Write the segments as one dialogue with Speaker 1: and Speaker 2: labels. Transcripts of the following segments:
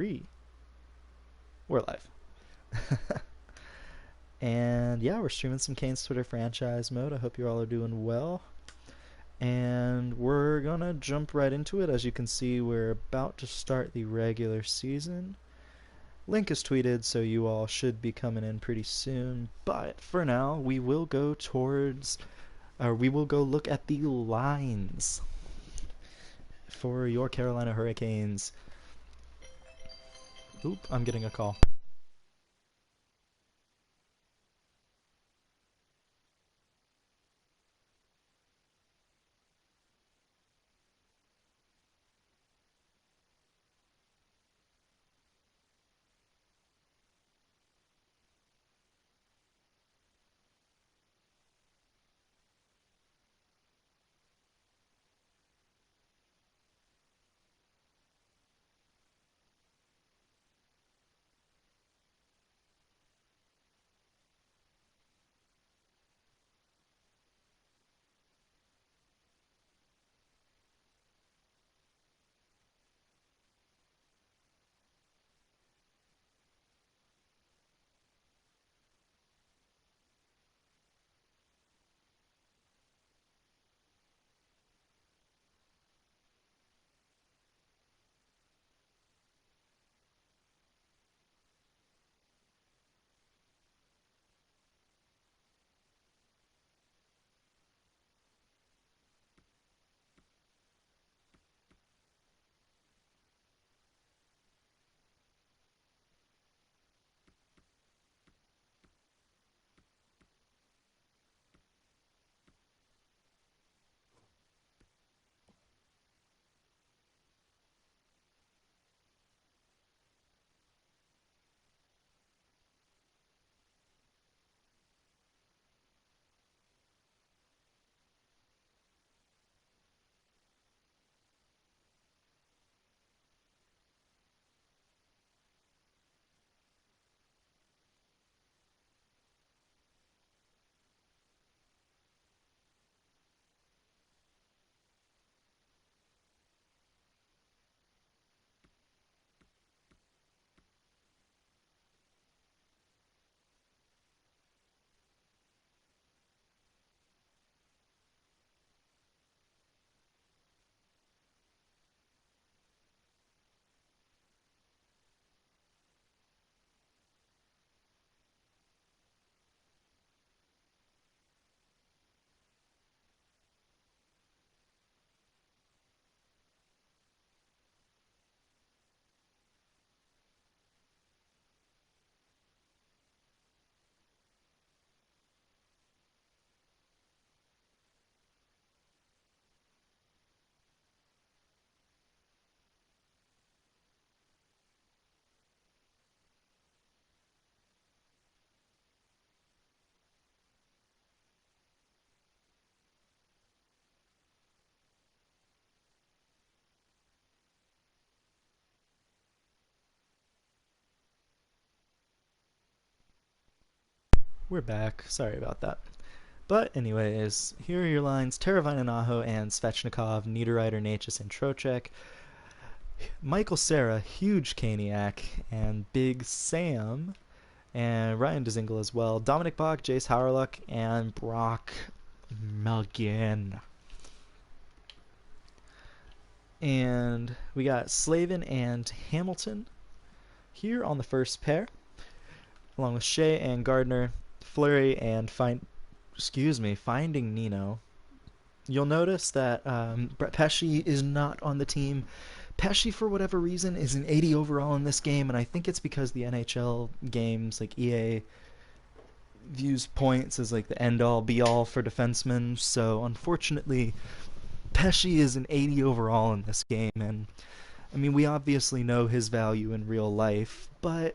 Speaker 1: 3. We're live. And yeah, we're streaming some Kane's Twitter franchise mode. I hope you all are doing well. And we're gonna jump right into it. As you can see, we're about to start the regular season. Link is tweeted, so you all should be coming in pretty soon. But for now, we will go look at the lines for your Carolina Hurricanes. Oop, I'm getting a call. We're back. Sorry about that. But anyways, here are your lines: Teravainen Aho and Svechnikov, Niederreiter, Natchez, and Trocheck. Michael Cera, huge Caniac, and Big Sam, and Ryan Dzingel as well. Dominic Bach, Jace Howerluck, and Brock Melgen. And we got Slavin and Hamilton here on the first pair, along with Shea and Gardner, Fleury and Finding Nino. You'll notice that Brett Pesce is not on the team. Pesce, for whatever reason, is an 80 overall in this game, and I think it's because the NHL games, like EA, views points as like the end-all, be-all for defensemen. So unfortunately, Pesce is an 80 overall in this game, and I mean, we obviously know his value in real life, but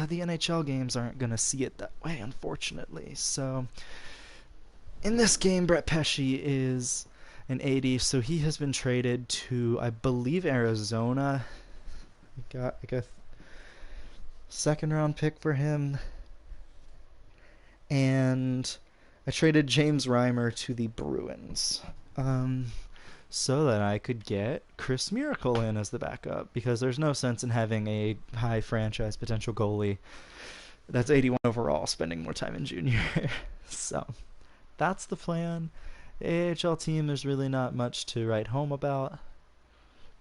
Speaker 1: the NHL games aren't going to see it that way, unfortunately. So in this game, Brett Pesce is an 80, so he has been traded to, I believe, Arizona. Got like a second round pick for him. And I traded James Reimer to the Bruins. so that I could get Chris Miracle in as the backup, because there's no sense in having a high franchise potential goalie that's 81 overall spending more time in junior. So that's the plan. The AHL team, there's really not much to write home about.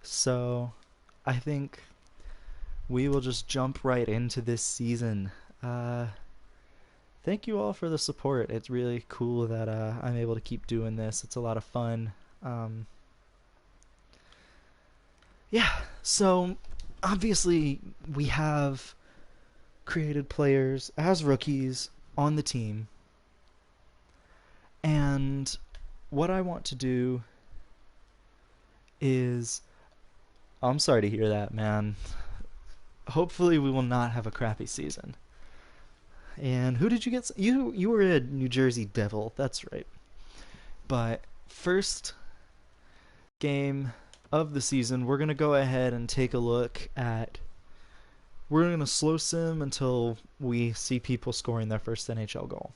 Speaker 1: So I think we will just jump right into this season. Thank you all for the support. It's really cool that I'm able to keep doing this. It's a lot of fun. Yeah, so obviously we have created players as rookies on the team. And what I want to do is. I'm sorry to hear that, man. Hopefully, we will not have a crappy season. And who did you get? You were a New Jersey Devil. That's right. But first game of the season, we're gonna go ahead and take a look at. We're gonna slow sim until we see people scoring their first NHL goal.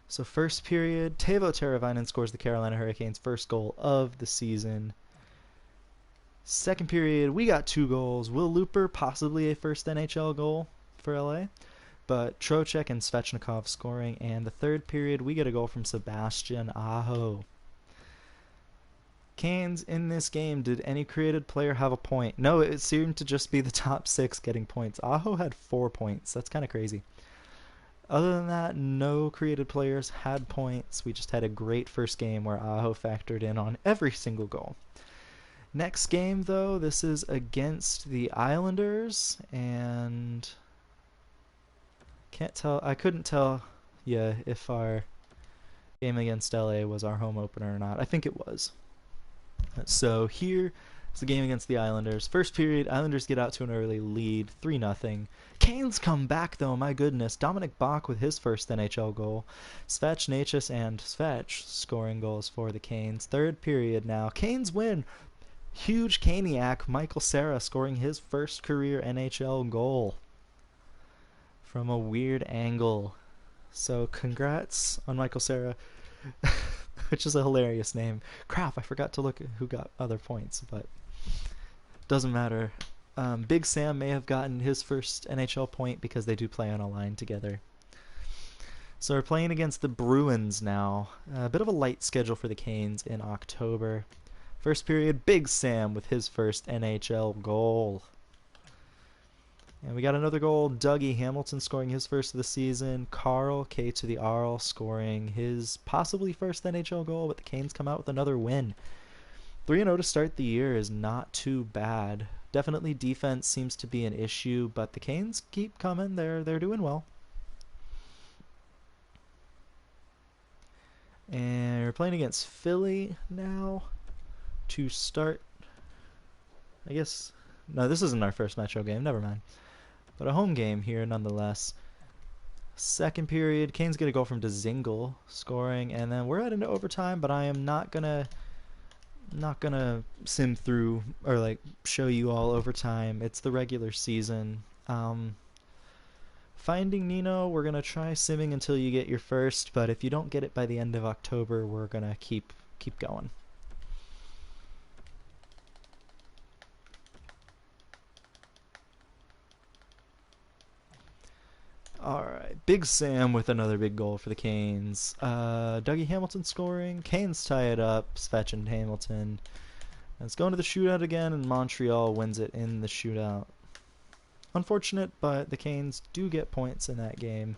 Speaker 1: So first period, Teuvo Teravainen scores the Carolina Hurricanes' first goal of the season. Second period, we got 2 goals. Will Looper, possibly a first NHL goal for LA, but Trocheck and Svechnikov scoring. And the third period, we get a goal from Sebastian Aho. Canes in this game, did any created player have a point? No, it seemed to just be the top 6 getting points. Aho had 4 points. That's kind of crazy. Other than that, no created players had points. We just had a great first game where Aho factored in on every single goal. Next game, though, this is against the Islanders, and I couldn't tell you if our game against LA was our home opener or not. I think it was. So here is the game against the Islanders. First period, Islanders get out to an early lead, 3-0. Canes come back, though, my goodness. Dominic Bach with his first NHL goal. Svech, Necas, and Svech scoring goals for the Canes. Third period now. Canes win. Huge Caniac, Michael Cera scoring his first career NHL goal from a weird angle. So congrats on Michael Cera, which is a hilarious name. Crap, I forgot to look at who got other points, but doesn't matter. Big Sam may have gotten his first NHL point because they do play on a line together. So we're playing against the Bruins now. A bit of a light schedule for the Canes in October. First period, Big Sam with his first NHL goal. And we got another goal, Dougie Hamilton scoring his first of the season. Carl, K to the R, scoring his possibly first NHL goal, but the Canes come out with another win. 3-0 to start the year is not too bad. Definitely defense seems to be an issue, but the Canes keep coming. They're doing well. And we're playing against Philly now. To start, I guess, no, this isn't our first Metro game, never mind, but a home game here nonetheless. Second period, Canes get a goal from Dzingel scoring, and then we're heading into overtime, but I am not gonna sim through or like show you all overtime. It's the regular season. Finding Nino, we're gonna try simming until you get your first, but if you don't get it by the end of October, we're gonna keep going. Alright, Big Sam with another big goal for the Canes. Dougie Hamilton scoring. Canes tie it up. Svech and Hamilton. And it's going to the shootout again, and Montreal wins it in the shootout. Unfortunate, but the Canes do get points in that game.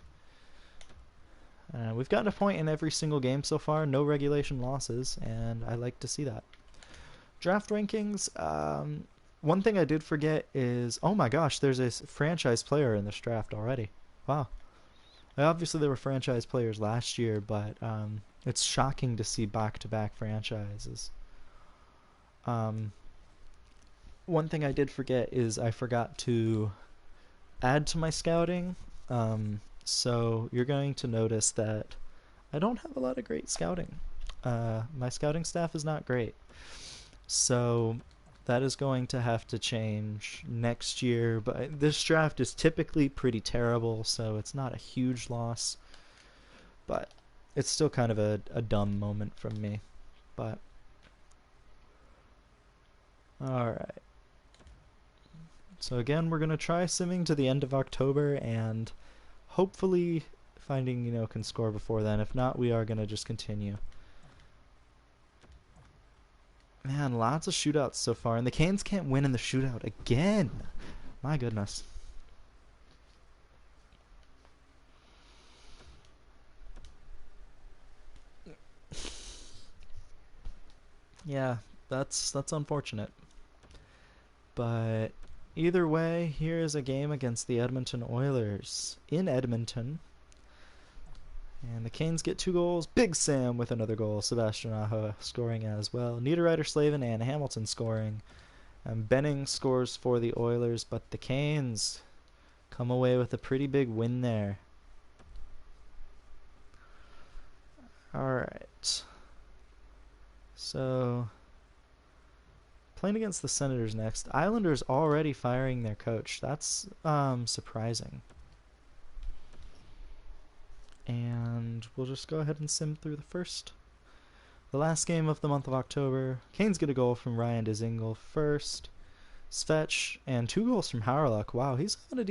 Speaker 1: We've gotten a point in every single game so far. No regulation losses, and I like to see that. Draft rankings. One thing I did forget is, oh my gosh, there's a franchise player in this draft already. Wow. Obviously, there were franchise players last year, but it's shocking to see back-to-back franchises. One thing I did forget is I forgot to add to my scouting. So you're going to notice that I don't have a lot of great scouting. My scouting staff is not great. So that is going to have to change next year, but this draft is typically pretty terrible, so it's not a huge loss, but it's still kind of a dumb moment from me. But Alright. So again, we're going to try simming to the end of October and hopefully finding Nino can score before then. If not, we are going to just continue. Man, lots of shootouts so far, and the Canes can't win in the shootout again. My goodness. Yeah, that's unfortunate. But either way, here is a game against the Edmonton Oilers in Edmonton. And the Canes get 2 goals. Big Sam with another goal. Sebastian Aho scoring as well. Niederreiter, Slavin, and Hamilton scoring. And Benning scores for the Oilers, but the Canes come away with a pretty big win there. Alright. So, playing against the Senators next. Islanders already firing their coach. That's surprising. And we'll just go ahead and sim through the last game of the month of October. Canes get a goal from Ryan Dzingel first. Svetch and 2 goals from Hawryluk. Wow, he's having a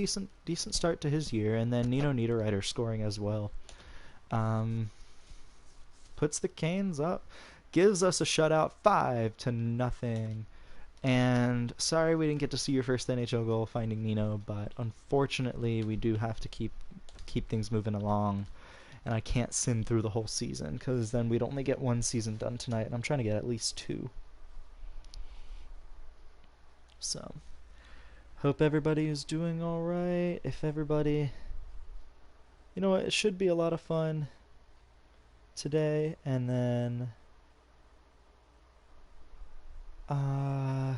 Speaker 1: decent start to his year. And then Nino Niederreiter scoring as well. Puts the Canes up. Gives us a shutout, 5-0. And sorry we didn't get to see your first NHL goal finding Nino, but unfortunately we do have to keep things moving along. And I can't sim through the whole season, because then we'd only get 1 season done tonight, and I'm trying to get at least 2. So, hope everybody is doing alright. If everybody... You know what, it should be a lot of fun today, and then... I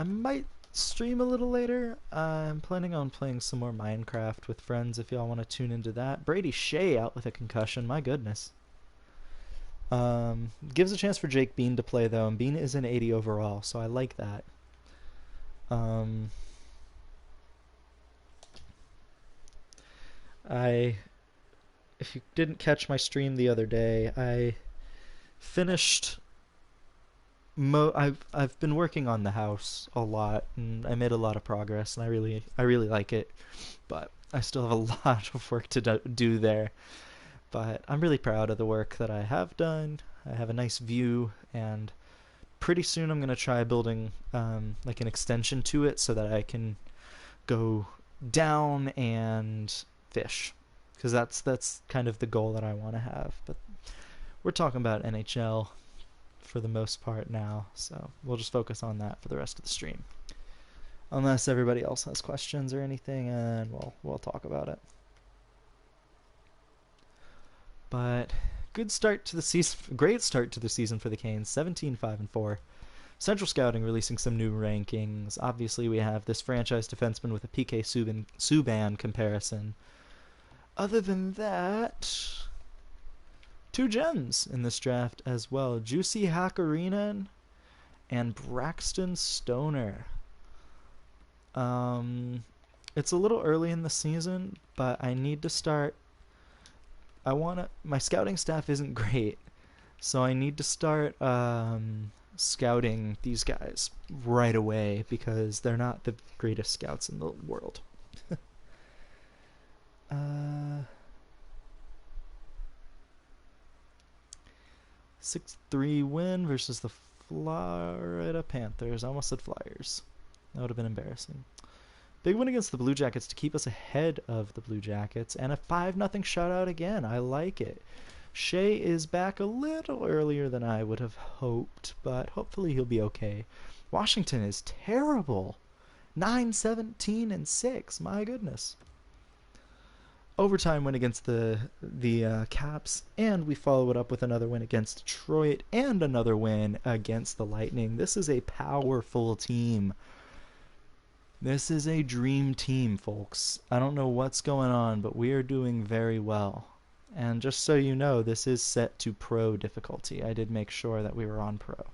Speaker 1: might stream a little later. I'm planning on playing some more Minecraft with friends if y'all want to tune into that. Brady Shea out with a concussion, my goodness. Gives a chance for Jake Bean to play though, and Bean is an 80 overall, so I like that. If you didn't catch my stream the other day, I finished I've been working on the house a lot, and I made a lot of progress, and I really like it, but I still have a lot of work to do there. But I'm really proud of the work that I have done. I have a nice view, and pretty soon I'm gonna try building like an extension to it so that I can go down and fish, because that's kind of the goal that I want to have. But we're talking about NHL for the most part now, so we'll just focus on that for the rest of the stream. Unless everybody else has questions or anything, and we'll talk about it. But good start to the season, great start to the season for the Canes, 17-5-4. Central Scouting releasing some new rankings. Obviously, we have this franchise defenseman with a PK Subban comparison. Other than that, 2 gems in this draft as well. Juicy Hakarinen and Braxton Stoner. It's a little early in the season, but I need to start... my scouting staff isn't great, so I need to start scouting these guys right away, because they're not the greatest scouts in the world. 6-3 win versus the Florida Panthers. I almost said Flyers. That would have been embarrassing. Big win against the Blue Jackets to keep us ahead of the Blue Jackets. And a 5-0 shutout again. I like it. Shea is back a little earlier than I would have hoped, but hopefully he'll be okay. Washington is terrible. 9-17-6. My goodness. Overtime win against the Caps, and we follow it up with another win against Detroit and another win against the Lightning. This is a powerful team. This is a dream team, folks. I don't know what's going on, but we are doing very well. And just so you know, this is set to pro difficulty. I did make sure that we were on pro.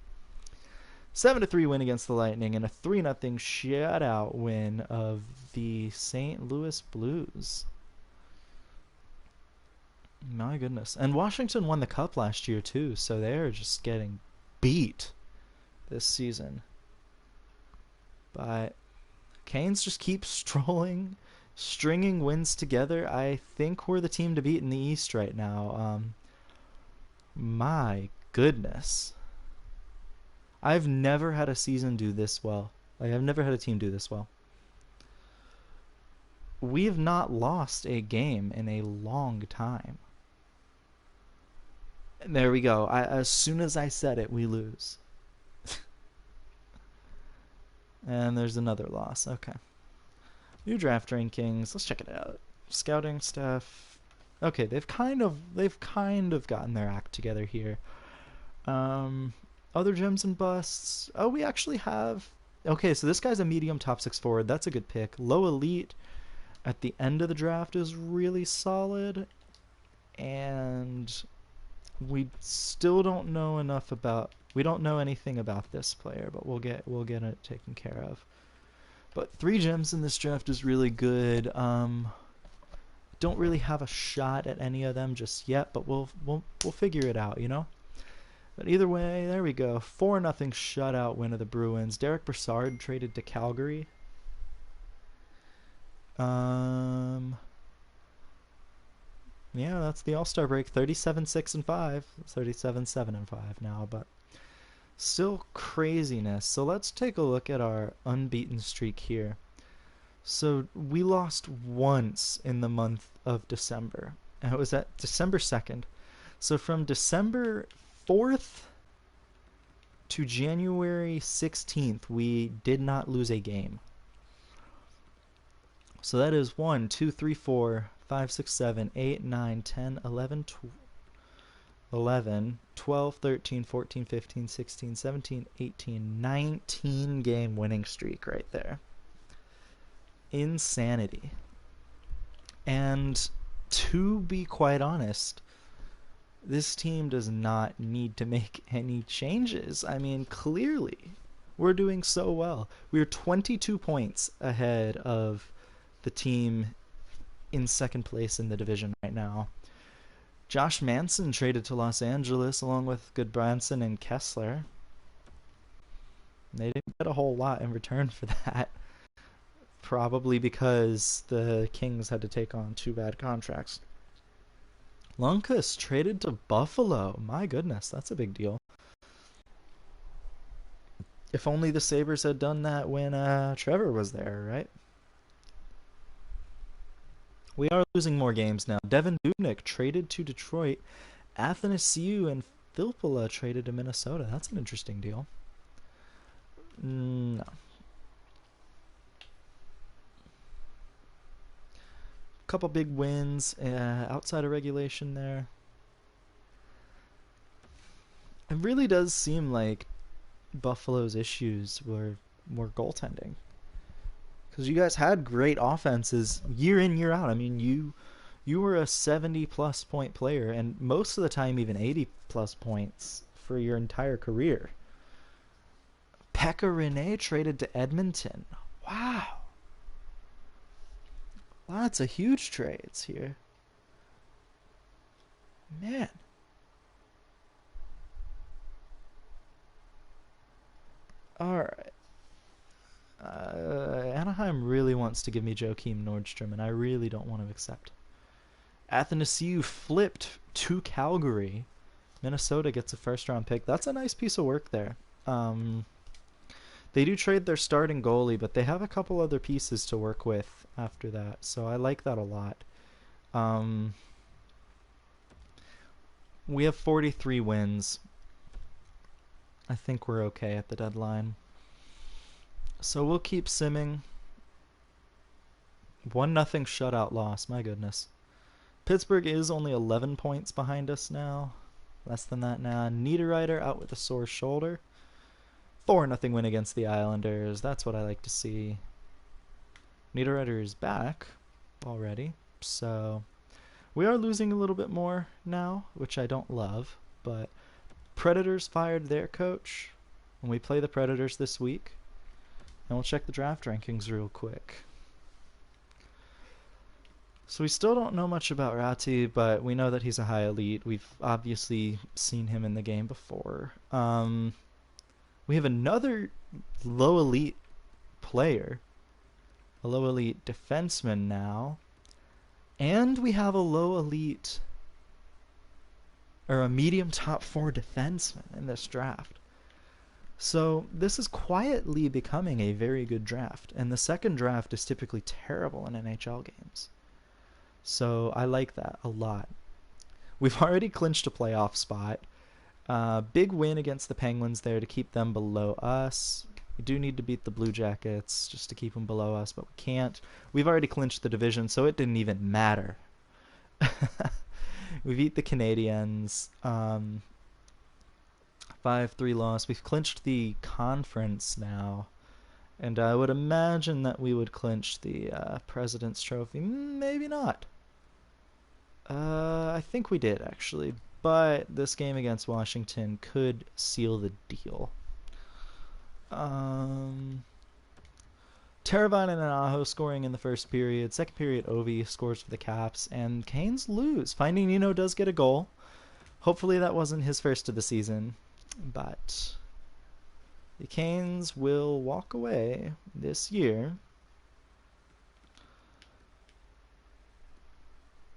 Speaker 1: 7-3 win against the Lightning and a 3-0 shutout win of the St. Louis Blues. My goodness. And Washington won the Cup last year, too, so they're just getting beat this season. But Canes just keep stringing wins together. I think we're the team to beat in the East right now. My goodness. I've never had a season do this well. Like, I've never had a team do this well. We have not lost a game in a long time. And there we go. As soon as I said it, we lose. And there's another loss. Okay. New draft rankings. Let's check it out. Scouting stuff. Okay, they've kind of gotten their act together here. Other gems and busts. Oh, we actually have. Okay, so this guy's a medium top 6 forward. That's a good pick. Low elite at the end of the draft is really solid, and we still don't know enough about. We don't know anything about this player, but we'll get it taken care of. But 3 gems in this draft is really good. Don't really have a shot at any of them just yet, but we'll figure it out, you know. But either way, there we go. 4-0 shutout win of the Bruins. Derek Brassard traded to Calgary. Yeah, that's the All-Star break. 37-6-5. 37-7-5 now, but still craziness. So let's take a look at our unbeaten streak here. So we lost once in the month of December, and it was at December 2nd. So from December 4th to January 16th, we did not lose a game. So that is 1, 2, 3, 4, 5, 6, 7, 8, 9, 10, 11, 12, 13, 14, 15, 16, 17, 18, 19 game winning streak right there. Insanity. And to be quite honest, this team does not need to make any changes. I mean, clearly, we're doing so well. We're 22 points ahead of the team in second place in the division right now. Josh Manson traded to Los Angeles along with Goodbranson and Kessler. They didn't get a whole lot in return for that. Probably because the Kings had to take on 2 bad contracts. Lundqvist traded to Buffalo. My goodness, that's a big deal. If only the Sabres had done that when Trevor was there, right? We are losing more games now. Devin Dubnyk traded to Detroit. Athanasiou and Filppula traded to Minnesota. That's an interesting deal. No. Couple big wins outside of regulation there. It really does seem like Buffalo's issues were goaltending. Because you guys had great offenses year in, year out. I mean, you were a 70-plus point player, and most of the time even 80-plus points for your entire career. Pekka Rinne traded to Edmonton. Wow. Lots of huge trades here. Man. Alright. Anaheim really wants to give me Joakim Nordstrom, and I really don't want to accept. Athanasiou flipped to Calgary. Minnesota gets a first-round pick. That's a nice piece of work there. They do trade their starting goalie, but they have a couple other pieces to work with after that, so I like that a lot. We have 43 wins. I think we're okay at the deadline. So we'll keep simming. 1-0 shutout loss, my goodness. Pittsburgh is only 11 points behind us now. Less than that now. Niederreiter out with a sore shoulder. 4-0 win against the Islanders. That's what I like to see. Niederreiter is back already. So we are losing a little bit more now, which I don't love. But Predators fired their coach. And we play the Predators this week. And we'll check the draft rankings real quick. So we still don't know much about Ratti, but we know that he's a high elite. We've obviously seen him in the game before. We have another low elite player, a low elite defenseman now, and we have a low elite or a medium top four defenseman in this draft. So this is quietly becoming a very good draft, and the second draft is typically terrible in NHL games. So I like that a lot. We've already clinched a playoff spot. Big win against the Penguins there to keep them below us. We do need to beat the Blue Jackets just to keep them below us, but we can't. We've already clinched the division, so it didn't even matter. We beat the Canadiens. 5-3 loss. We've clinched the conference now. And I would imagine that we would clinch the President's Trophy. Maybe not. I think we did, actually. But this game against Washington could seal the deal. Teravainen and Aho scoring in the first period. Second period, Ovi scores for the Caps. And Canes lose. Finding Nino does get a goal. Hopefully that wasn't his first of the season. But the Canes will walk away this year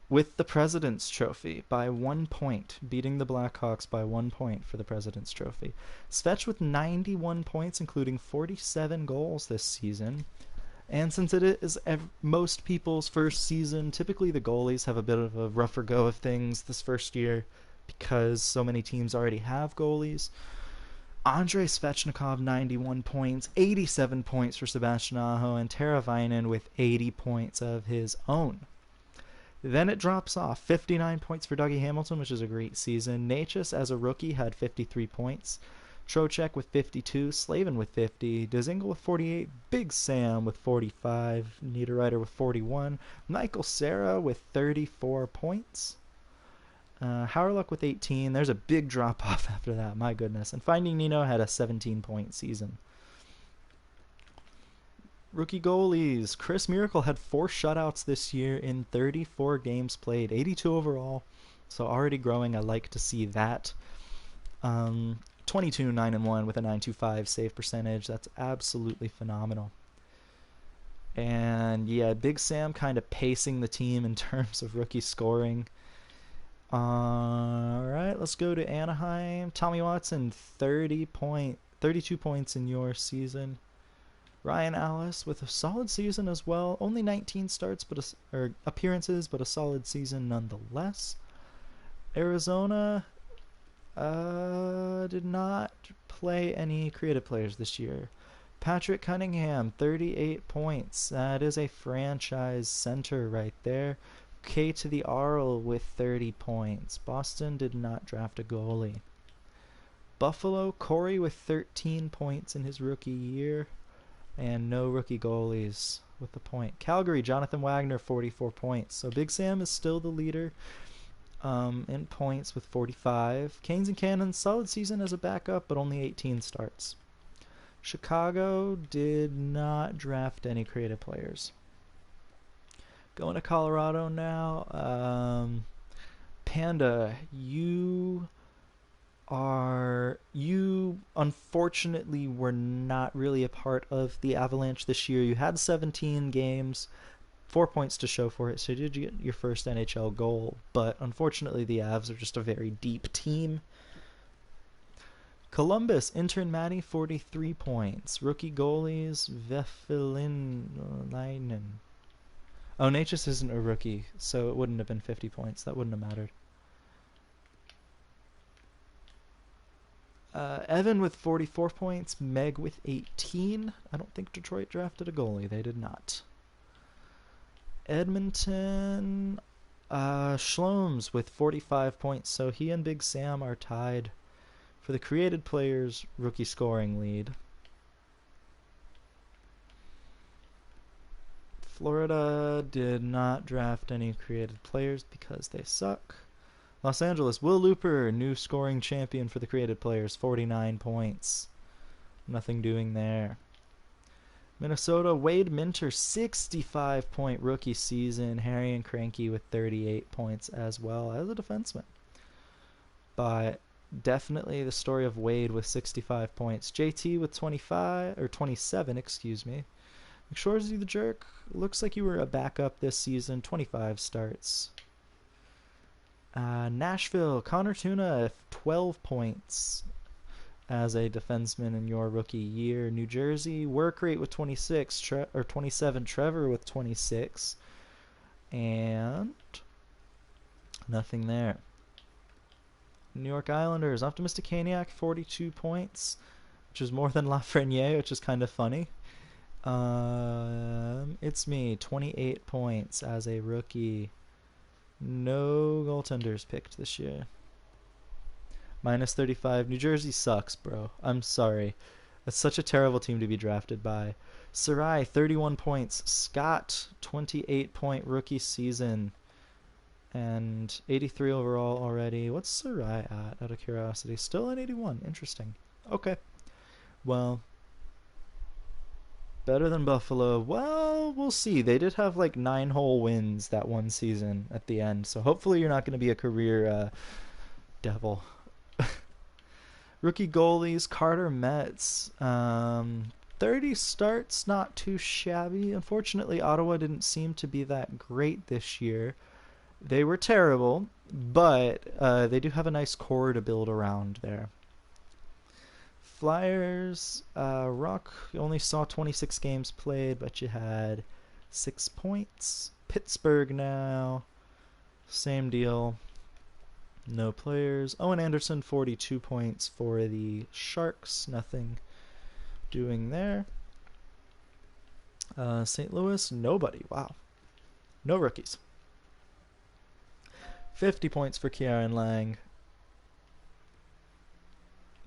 Speaker 1: with the President's Trophy by 1 point, beating the Blackhawks by 1 point for the President's Trophy. Svetch with 91 points, including 47 goals this season. And since it is most people's first season, typically the goalies have a bit of a rougher go of things this first year because so many teams already have goalies. Andrei Svechnikov, 91 points, 87 points for Sebastian Aho, and Teravainen with 80 points of his own. Then it drops off. 59 points for Dougie Hamilton, which is a great season. Necas, as a rookie, had 53 points. Trocheck with 52. Slavin with 50. Dzingel with 48. Big Sam with 45. Niederreiter with 41. Michael Cera with 34 points. Howrluck with 18. There's a big drop-off after that. My goodness. And Finding Nino had a 17-point season. Rookie goalies. Chris Miracle had 4 shutouts this year in 34 games played. 82 overall. So already growing. I like to see that. 22, 9-1 with a 9.25 save percentage. That's absolutely phenomenal. And yeah, Big Sam kind of pacing the team in terms of rookie scoring. Alright, let's go to Anaheim. Tommy Watson, 32 points in your season. Ryan Ellis with a solid season as well. Only 19 starts or appearances, but a solid season nonetheless. Arizona did not play any creative players this year. Patrick Cunningham, 38 points. That is a franchise center right there. K to the Arl with 30 points. Boston did not draft a goalie. Buffalo, Corey with 13 points in his rookie year. And no rookie goalies with a point. Calgary, Jonathan Wagner, 44 points. So Big Sam is still the leader in points with 45. Canes and Cannons, solid season as a backup, but only 18 starts. Chicago did not draft any creative players. Going to Colorado now. Panda, you unfortunately were not really a part of the Avalanche this year. You had 17 games, 4 points to show for it, so you did get your first NHL goal, but unfortunately the Avs are just a very deep team. Columbus, intern Matty, 43 points. Rookie goalies, Vefilinainen. Oh, Necas isn't a rookie, so it wouldn't have been 50 points. That wouldn't have mattered. Evan with 44 points. Meg with 18. I don't think Detroit drafted a goalie. They did not. Edmonton, Schloms with 45 points. So he and Big Sam are tied for the created players rookie scoring lead. Florida did not draft any created players because they suck. Los Angeles, Will Looper, new scoring champion for the created players, 49 points. Nothing doing there. Minnesota, Wade Minter, 65-point rookie season. Harry and Cranky with 38 points as well as a defenseman. But definitely the story of Wade with 65 points. JT with 25 or 27, excuse me. McShorsey the jerk, looks like you were a backup this season. 25 starts. Nashville, Connor Tuna, 12 points as a defenseman in your rookie year. New Jersey, work rate with 26 or 27. Trevor with 26, and nothing there. New York Islanders, Optimistic Caniac, 42 points, which is more than Lafreniere, which is kind of funny. It's me, 28 points as a rookie. No goaltenders picked this year. Minus 35. New Jersey sucks, bro. I'm sorry. That's such a terrible team to be drafted by. Sarai, 31 points. Scott, 28-point rookie season. And 83 overall already. What's Sarai at, out of curiosity? Still at 81. Interesting. Okay. Well, better than Buffalo. Well, we'll see. They did have like 9 whole wins that one season at the end. So hopefully you're not going to be a career devil. Rookie goalies, Carter Metz. 30 starts, not too shabby. Unfortunately, Ottawa didn't seem to be that great this year. They were terrible, but they do have a nice core to build around there. Flyers, Rock, you only saw 26 games played, but you had 6 points. Pittsburgh now, same deal. No players. Owen Anderson, 42 points for the Sharks. Nothing doing there. St. Louis, nobody. Wow. No rookies. 50 points for Kieran Lang.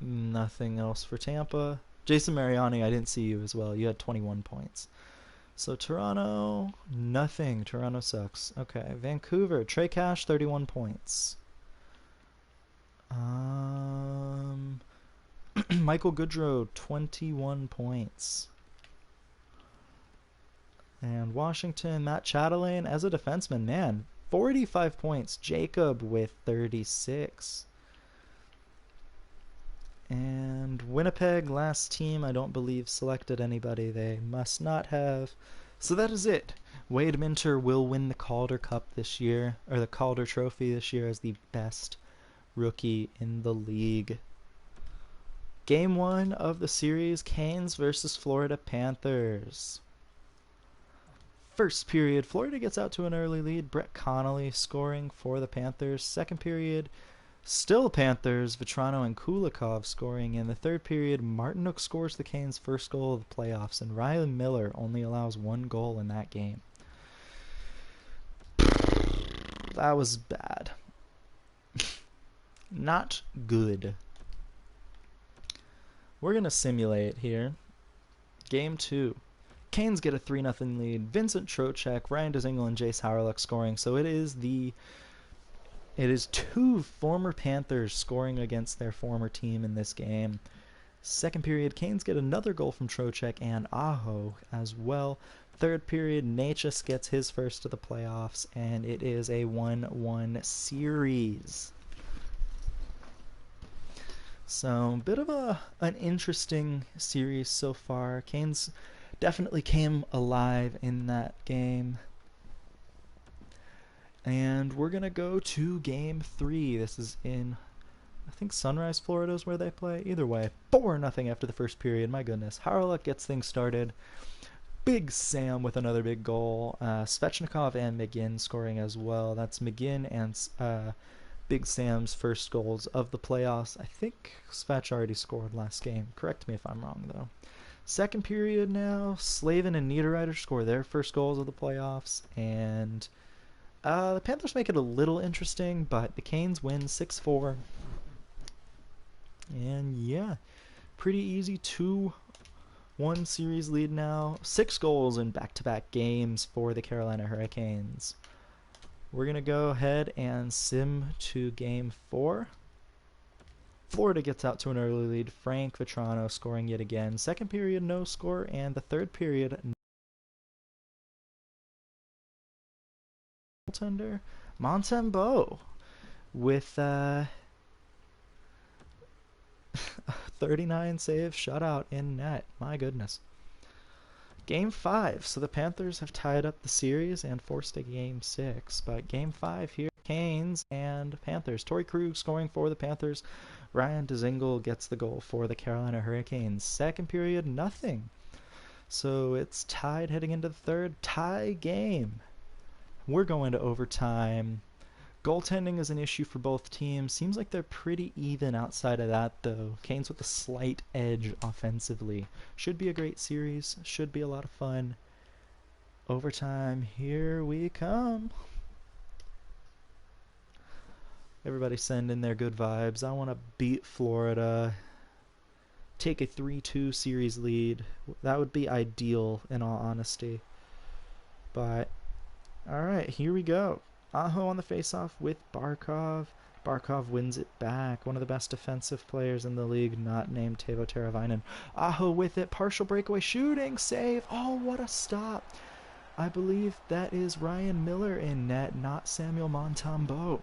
Speaker 1: Nothing else for Tampa. Jason Mariani, I didn't see you as well. You had 21 points. So Toronto, nothing. Toronto sucks. Okay. Vancouver, Trey Cash, 31 points. Michael Goodrow, 21 points. And Washington, Matt Chatelain as a defenseman, man, 45 points. Jacob with 36. And Winnipeg, last team, I don't believe selected anybody. They must not have. So that is it. Wade Minter will win the Calder Cup this year, or the Calder Trophy this year, as the best rookie in the league. Game 1 of the series, Canes versus Florida Panthers. First period, Florida gets out to an early lead. Brett Connolly scoring for the Panthers. Second period, still Panthers. Vetrano and Kulikov scoring. In the third period, Martinook scores the Canes' first goal of the playoffs, and Ryan Miller only allows 1 goal in that game. That was bad. Not good. We're going to simulate here. Game 2. Canes get a 3-0 lead. Vincent Trocheck, Ryan Dzingel, and Jace Howrluck scoring. So it is 2 former Panthers scoring against their former team in this game. Second period, Canes get another goal from Trocheck and Aho as well. Third period, Necas gets his first of the playoffs, and it is a 1-1 series. So, a bit of an interesting series so far. Canes definitely came alive in that game. And we're going to go to Game 3. This is in, I think, Sunrise, Florida is where they play. Either way, 4-0 after the first period. My goodness. Howrluck gets things started. Big Sam with another big goal. Svechnikov and McGinn scoring as well. That's McGinn and Big Sam's first goals of the playoffs. I think Svech already scored last game. Correct me if I'm wrong, though. Second period now, Slavin and Niederreiter score their first goals of the playoffs, and the Panthers make it a little interesting, but the Canes win 6-4. And yeah, pretty easy 2-1 series lead now. 6 goals in back-to-back games for the Carolina Hurricanes. We're going to go ahead and sim to Game 4. Florida gets out to an early lead. Frank Vetrano scoring yet again. Second period, no score, and the third period, goaltender Montembeault with 39 save shutout in net. My goodness. Game 5. So the Panthers have tied up the series and forced a Game 6. But Game 5 here, Canes and Panthers. Torrey Krug scoring for the Panthers. Ryan Dzingel gets the goal for the Carolina Hurricanes. Second period, nothing. So it's tied heading into the third. Tie game. We're going to overtime. Goaltending is an issue for both teams. Seems like they're pretty even outside of that, though. Canes with a slight edge offensively. Should be a great series. Should be a lot of fun. Overtime, here we come. Everybody send in their good vibes. I want to beat Florida. Take a 3-2 series lead. That would be ideal, in all honesty. But, alright, here we go. Aho on the faceoff with Barkov. Barkov wins it back. One of the best defensive players in the league, not named Teuvo Teravainen. Aho with it. Partial breakaway shooting. Save. Oh, what a stop. I believe that is Ryan Miller in net, not Samuel Montembeault.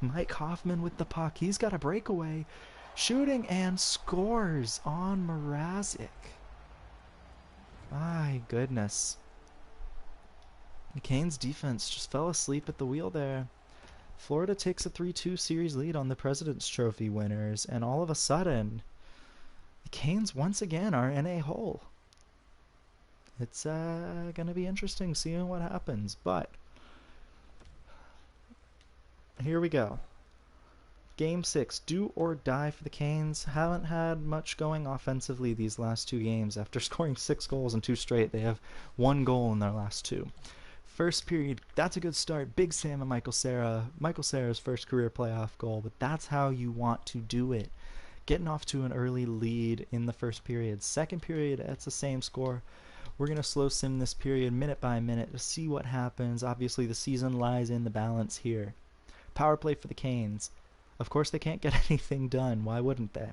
Speaker 1: Mike Hoffman with the puck. He's got a breakaway. Shooting and scores on Mrazek. My goodness. The Canes defense just fell asleep at the wheel there. Florida takes a 3-2 series lead on the President's Trophy winners, and all of a sudden, the Canes once again are in a hole. It's going to be interesting seeing what happens, but here we go. Game 6, do or die for the Canes. Haven't had much going offensively these last two games. After scoring 6 goals in 2 straight, they have 1 goal in their last 2. First period, that's a good start. Big Sam and Michael Cera. Michael Cera's first career playoff goal, but that's how you want to do it. Getting off to an early lead in the first period. Second period, it's the same score. We're going to slow sim this period minute by minute to see what happens. Obviously, the season lies in the balance here. Power play for the Canes. Of course, they can't get anything done. Why wouldn't they?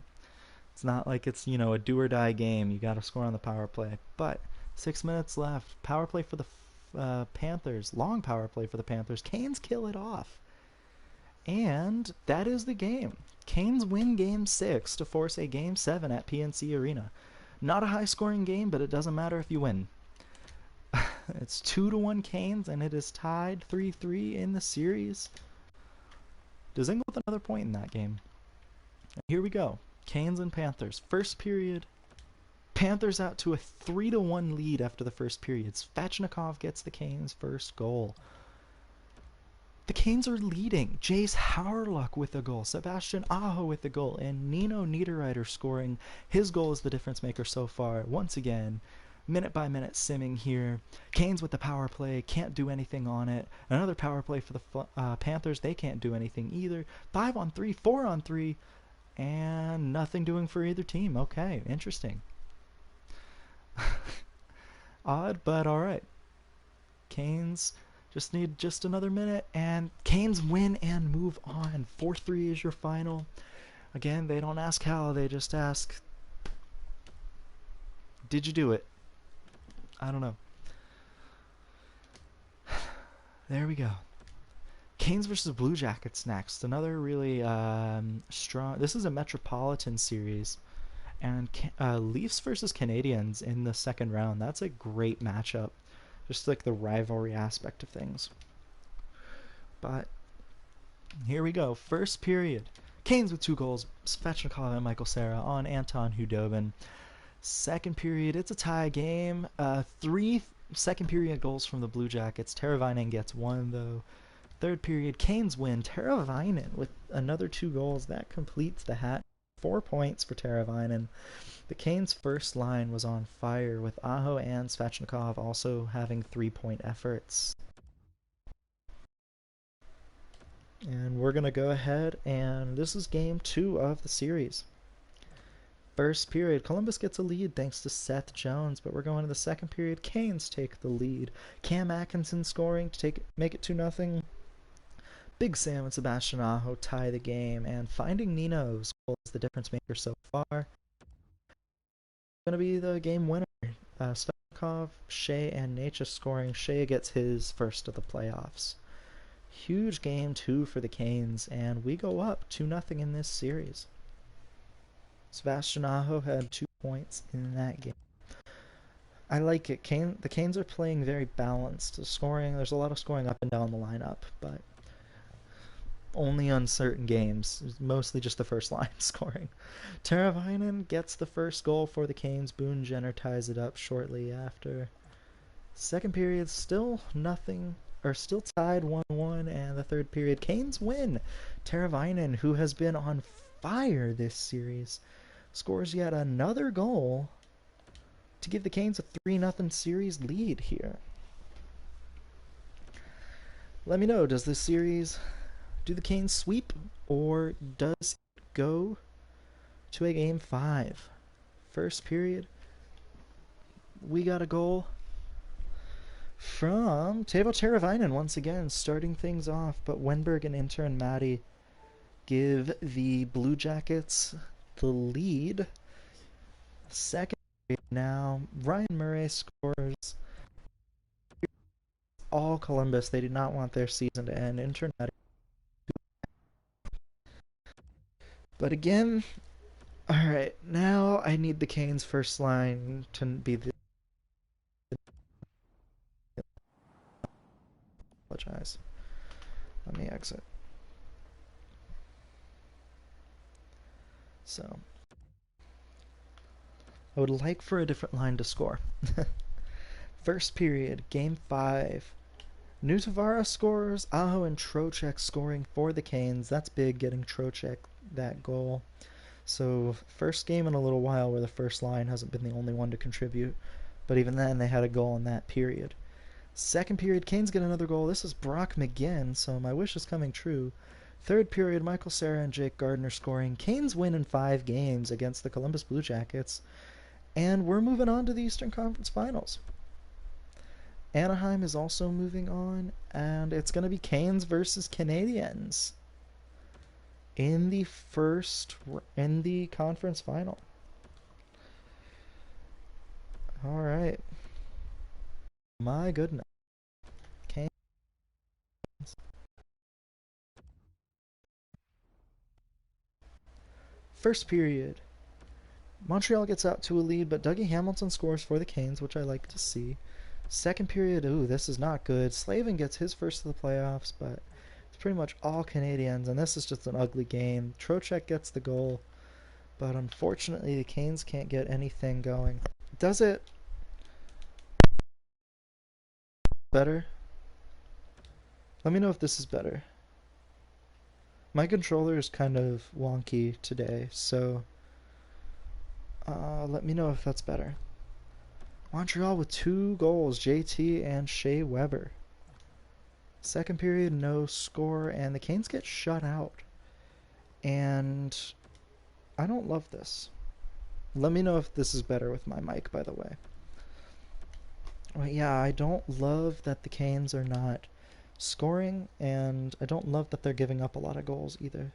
Speaker 1: It's not like it's, a do or die game. You got to score on the power play. But 6 minutes left. Power play for the Panthers. Long power play for the Panthers. Canes kill it off. And that is the game. Canes win Game 6 to force a Game 7 at PNC Arena. Not a high-scoring game, but it doesn't matter if you win. It's 2-1 Canes, and it is tied 3-3 in the series. Dzingel with another point in that game. Here we go. Canes and Panthers. First period. Panthers out to a 3-1 lead after the first period. Svechnikov gets the Canes' first goal. The Canes are leading. Jace Hawryluk with a goal. Sebastian Aho with a goal. And Nino Niederreiter scoring. His goal is the difference maker so far. Once again, minute by minute simming here. Canes with the power play. Can't do anything on it. Another power play for the Panthers. They can't do anything either. 5-on-3, 4-on-3. And nothing doing for either team. Okay, interesting. Odd, but alright. Canes just need just another minute, and Canes win and move on. 4-3 is your final. Again, they don't ask how, they just ask, did you do it? I don't know. There we go. Canes versus Blue Jackets next. Another really strong... This is a Metropolitan series. And Leafs versus Canadiens in the second round. That's a great matchup. Just like the rivalry aspect of things. But here we go. First period. Canes with 2 goals. Svechnikov and Michael Cera on Anton Khudobin. Second period, it's a tie game. 3 second period goals from the Blue Jackets. Teravainen gets 1 though. Third period, Canes win. Teravainen with another 2 goals. That completes the hat. 4 points for Teravainen. The Canes' first line was on fire, with Aho and Svechnikov also having 3-point efforts. And we're going to go ahead, and this is game 2 of the series. First period, Columbus gets a lead thanks to Seth Jones, but we're going to the second period. Canes take the lead. Cam Atkinson scoring to make it 2-0. Big Sam and Sebastian Aho tie the game, and Finding Nino's goal is the difference maker so far. Going to be the game winner. Stoichkov, Shea, and Necas scoring. Shea gets his first of the playoffs. Huge game 2 for the Canes, and we go up 2-0 in this series. Sebastian Aho had 2 points in that game. I like it. The Canes are playing very balanced. There's a lot of scoring up and down the lineup, but only on certain games. It's mostly just the first line scoring. Teravainen gets the first goal for the Canes. Boone Jenner ties it up shortly after. Second period, still nothing, or still tied 1-1, and the third period, Canes win. Teravainen, who has been on fire this series, scores yet another goal to give the Canes a 3-0 series lead here. Let me know, do the Canes sweep, or does it go to a game 5? First period, we got a goal from Teuvo Teravainen once again, starting things off, but Wenberg and intern Maddie give the Blue Jackets the lead. Second period now, Ryan Murray scores. All Columbus, they did not want their season to end. Intern Maddie. But again, alright, now I need the Canes first line to be the... Apologize. Let me exit. So, I would like for a different line to score. First period, game 5. Nutavara scores, Aho and Trocheck scoring for the Canes. That's big, getting Trocheck that goal. So, first game in a little while where the first line hasn't been the only one to contribute. But even then, they had a goal in that period. Second period, Canes get another goal. This is Brock McGinn, so my wish is coming true. Third period, Michael Cera and Jake Gardner scoring. Canes win in 5 games against the Columbus Blue Jackets. And we're moving on to the Eastern Conference Finals. Anaheim is also moving on, and it's going to be Canes versus Canadiens in the conference final. All right. My goodness. Canes. First period. Montreal gets out to a lead, but Dougie Hamilton scores for the Canes, which I like to see. Second period, ooh, this is not good. Slavin gets his first of the playoffs, but it's pretty much all Canadiens, and this is just an ugly game. Trocheck gets the goal, but unfortunately the Canes can't get anything going. Does it better? Let me know if this is better. My controller is kind of wonky today, so let me know if that's better. Montreal with 2 goals, JT and Shea Weber. Second period, no score, and the Canes get shut out. And I don't love this. Let me know if this is better with my mic, by the way. But yeah, I don't love that the Canes are not scoring, and I don't love that they're giving up a lot of goals either.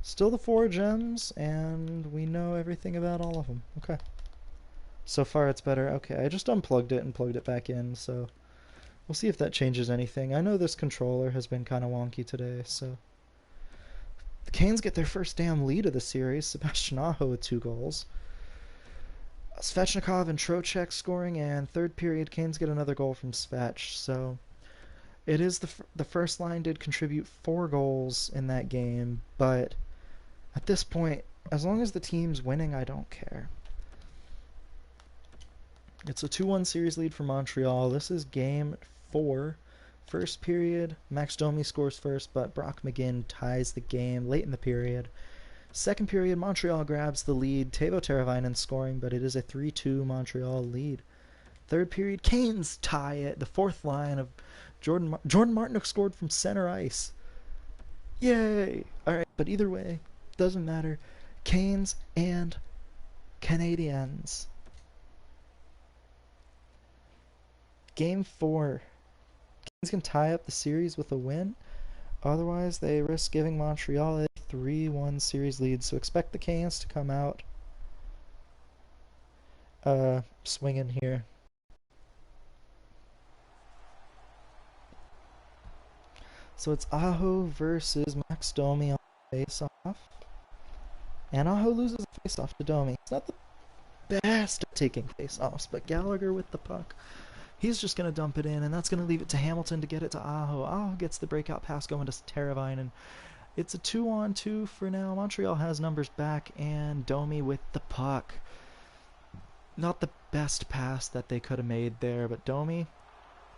Speaker 1: Still the 4 gems, and we know everything about all of them. Okay. So far it's better. Okay, I just unplugged it and plugged it back in, so we'll see if that changes anything. I know this controller has been kind of wonky today, so... The Canes get their first damn lead of the series. Sebastian Aho with 2 goals. Svechnikov and Trocheck scoring, and third period, Canes get another goal from Svech, so... It is the first line did contribute 4 goals in that game, but at this point, as long as the team's winning, I don't care. It's a 2-1 series lead for Montreal. This is game 4. First period, Max Domi scores first, but Brock McGinn ties the game late in the period. Second period, Montreal grabs the lead. Teuvo Teravainen scoring, but it is a 3-2 Montreal lead. Third period, Canes tie it. The fourth line of Jordan Martinook scored from center ice. Yay! Alright, but either way, doesn't matter. Canes and Canadiens. Game 4. can tie up the series with a win. Otherwise, they risk giving Montreal a 3-1 series lead. So expect the Canes to come out swinging here. So it's Aho versus Max Domi on face-off. And Aho loses a face-off to Domi. It's not the best at taking face-offs, but Gallagher with the puck. He's just going to dump it in, and that's going to leave it to Hamilton to get it to Aho. Aho gets the breakout pass going to Teravainen, and it's a 2-on-2 for now. Montreal has numbers back, and Domi with the puck. Not the best pass that they could have made there, but Domi